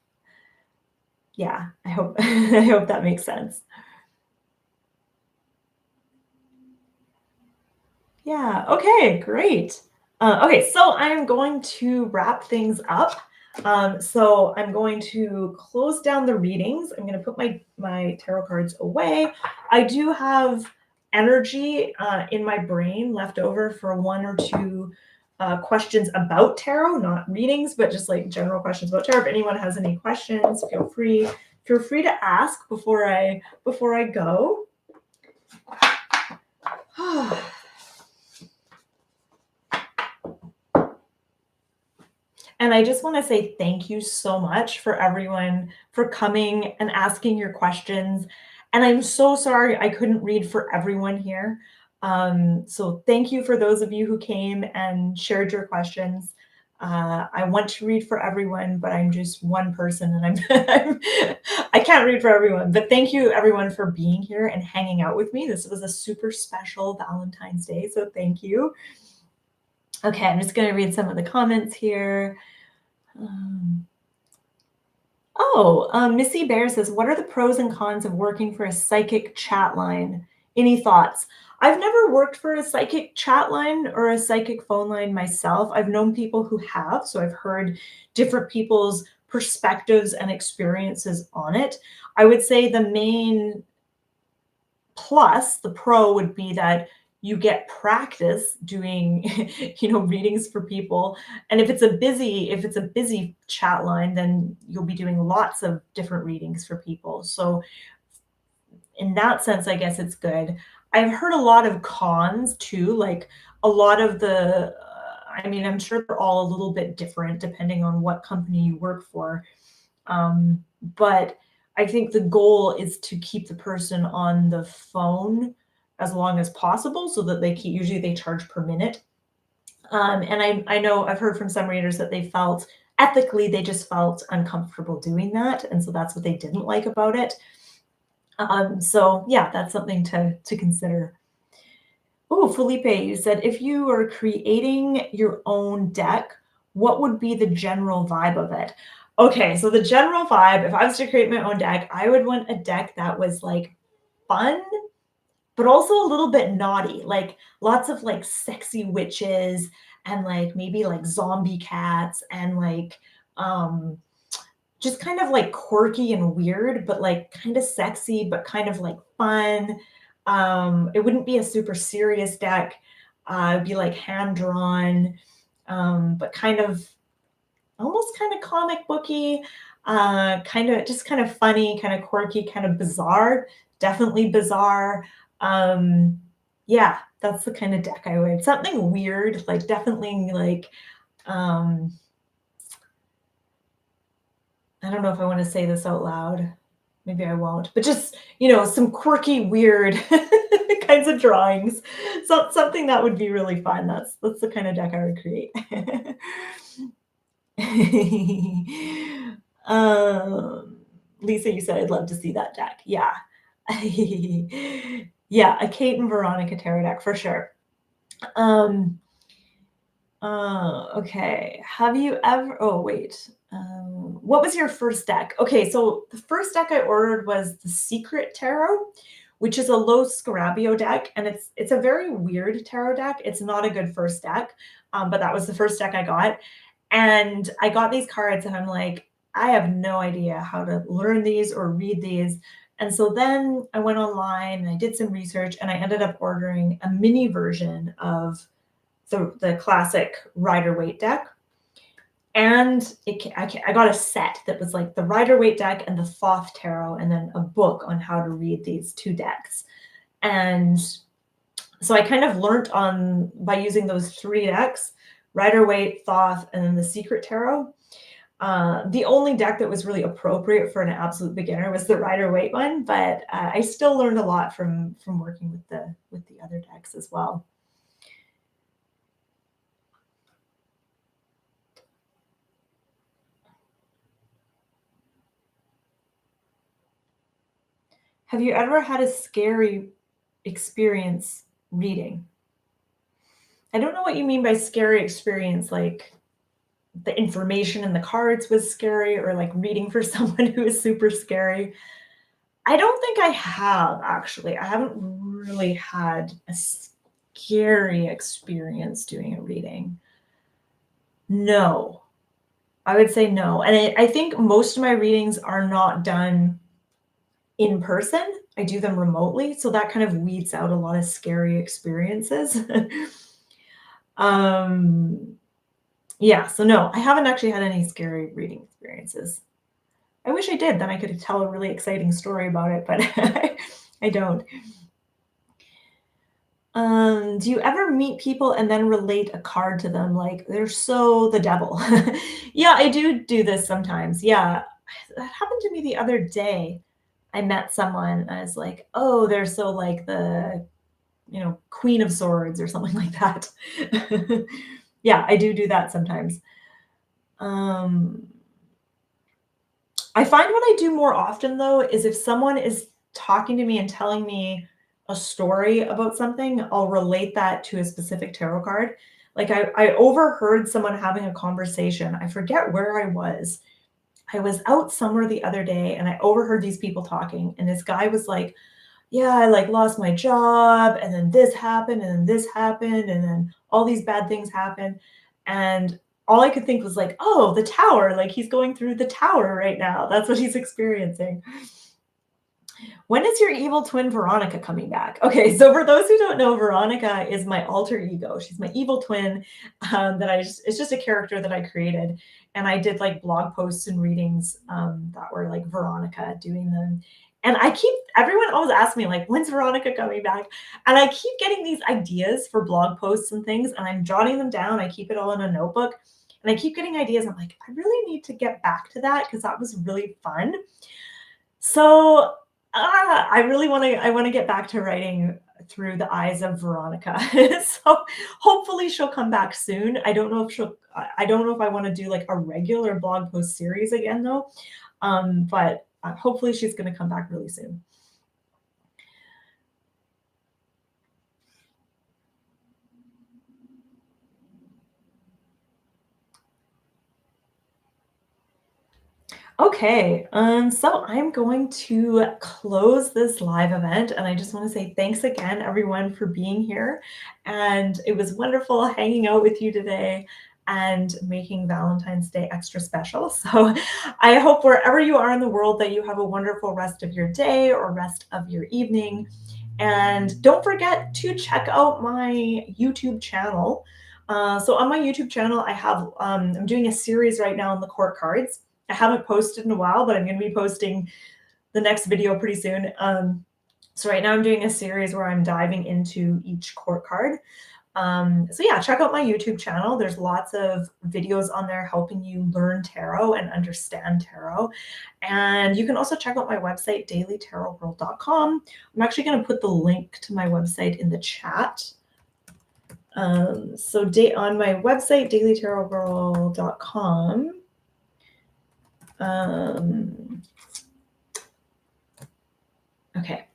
Speaker 1: Yeah, I hope I hope that makes sense. Yeah. Okay, great. Okay, so I'm going to wrap things up. So I'm going to close down the readings. I'm going to put my tarot cards away. I do have energy in my brain left over for one or two questions about tarot, not readings, but just like general questions about tarot. If anyone has any questions, feel free to ask before I go. And I just want to say thank you so much for everyone for coming and asking your questions. And I'm so sorry I couldn't read for everyone here. So thank you for those of you who came and shared your questions. I want to read for everyone, but I'm just one person and I can't read for everyone. But thank you everyone for being here and hanging out with me. This was a super special Valentine's Day, so thank you. Okay, I'm just going to read some of the comments here. Um, Missy Bear says, what are the pros and cons of working for a psychic chat line? Any thoughts? I've never worked for a psychic chat line or a psychic phone line myself. I've known people who have, so I've heard different people's perspectives and experiences on it. I would say the main plus, the pro would be that you get practice doing readings for people. And if it's a busy chat line, then you'll be doing lots of different readings for people. So in that sense, I guess it's good. I've heard a lot of cons too, like a lot of the I mean, I'm sure they're all a little bit different depending on what company you work for. But I think the goal is to keep the person on the phone as long as possible so that usually they charge per minute. And I know I've heard from some readers that they felt ethically, they just felt uncomfortable doing that. And so that's what they didn't like about it. So yeah, that's something to consider. Oh, Felipe, you said if you were creating your own deck, what would be the general vibe of it? Okay, so the general vibe, if I was to create my own deck, I would want a deck that was like fun, but also a little bit naughty, like lots of like sexy witches and like maybe like zombie cats and like just kind of like quirky and weird, but like kind of sexy, but kind of like fun. It wouldn't be a super serious deck. It'd be like hand drawn, but kind of almost kind of comic booky, kind of funny, kind of quirky, kind of bizarre, definitely bizarre. Um, yeah, that's the kind of deck I would. Something weird, like definitely like um I don't know if I want to say this out loud. Maybe I won't. But just, some quirky, weird kinds of drawings. So something that would be really fun. That's the kind of deck I would create. um, Lisa, you said I'd love to see that deck. Yeah. Yeah, a Kate and Veronica tarot deck for sure. Um, okay. Have you ever? Oh, wait. What was your first deck? Okay, so the first deck I ordered was the Secret Tarot, which is a low Scarabeo deck, and it's a very weird tarot deck. It's not a good first deck, but that was the first deck I got, and I got these cards, and I'm like, I have no idea how to learn these or read these. And so then I went online and I did some research, and I ended up ordering a mini version of the classic Rider-Waite deck. And I got a set that was like the Rider-Waite deck and the Thoth Tarot, and then a book on how to read these two decks. And so I kind of learned by using those three decks, Rider-Waite, Thoth, and then the Secret Tarot. The only deck that was really appropriate for an absolute beginner was the Rider-Waite one, but I still learned a lot from working with the other decks as well. Have you ever had a scary experience reading? I don't know what you mean by scary experience, like the information in the cards was scary or like reading for someone who is super scary. I don't think I have actually. I haven't really had a scary experience doing a reading. No, I would say no. And I think most of my readings are not done in person. I do them remotely, so that kind of weeds out a lot of scary experiences. um, yeah, so no, I haven't actually had any scary reading experiences. I wish I did, then I could tell a really exciting story about it, but I don't. Do you ever meet people and then relate a card to them like they're so the devil? Yeah, I do this sometimes. Yeah, that happened to me the other day. I met someone, I was like, "Oh, they're so like the, Queen of Swords," or something like that. Yeah, I do that sometimes. Um, I find what I do more often, though, is if someone is talking to me and telling me a story about something, I'll relate that to a specific tarot card. Like, I overheard someone having a conversation. I forget where I was. I was out somewhere the other day, and I overheard these people talking, and this guy was like, "Yeah, I, like, lost my job, and then this happened, and then this happened, and then all these bad things happened." And all I could think was like, "Oh, the tower, like, he's going through the tower right now. That's what he's experiencing." When is your evil twin Veronica coming back? Okay, so for those who don't know, Veronica is my alter ego. She's my evil twin, it's just a character that I created, and I did, like, blog posts and readings, that were, like, Veronica doing them, and everyone always asks me, like, "When's Veronica coming back?" And I keep getting these ideas for blog posts and things, and I'm jotting them down. I keep it all in a notebook, and I keep getting ideas. I'm like, "I really need to get back to that because that was really fun." So, I wanna get back to writing through the eyes of Veronica. So, hopefully she'll come back soon. I don't know if I wanna do, like, a regular blog post series again, though, but, hopefully she's gonna come back really soon. Okay, so I'm going to close this live event, and I just want to say thanks again, everyone, for being here. And it was wonderful hanging out with you today and making Valentine's Day extra special. So I hope wherever you are in the world that you have a wonderful rest of your day or rest of your evening. And don't forget to check out my YouTube channel. So on my YouTube channel, I'm doing a series right now on the court cards. I haven't posted in a while, but I'm going to be posting the next video pretty soon. So right now I'm doing a series where I'm diving into each court card. So yeah, check out my YouTube channel. There's lots of videos on there helping you learn tarot and understand tarot. And you can also check out my website, dailytarotgirl.com. I'm actually going to put the link to my website in the chat. On my website, dailytarotgirl.com, okay.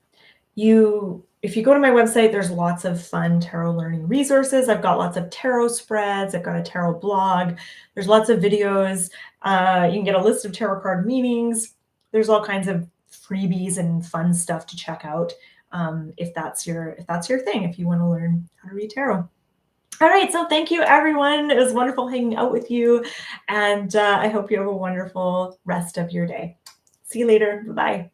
Speaker 1: If you go to my website, there's lots of fun tarot learning resources. I've got lots of tarot spreads. I've got a tarot blog. There's lots of videos. You can get a list of tarot card meanings. There's all kinds of freebies and fun stuff to check out, if that's your thing, if you want to learn how to read tarot. All right, so thank you, everyone. It was wonderful hanging out with you, and I hope you have a wonderful rest of your day. See you later. Bye-bye.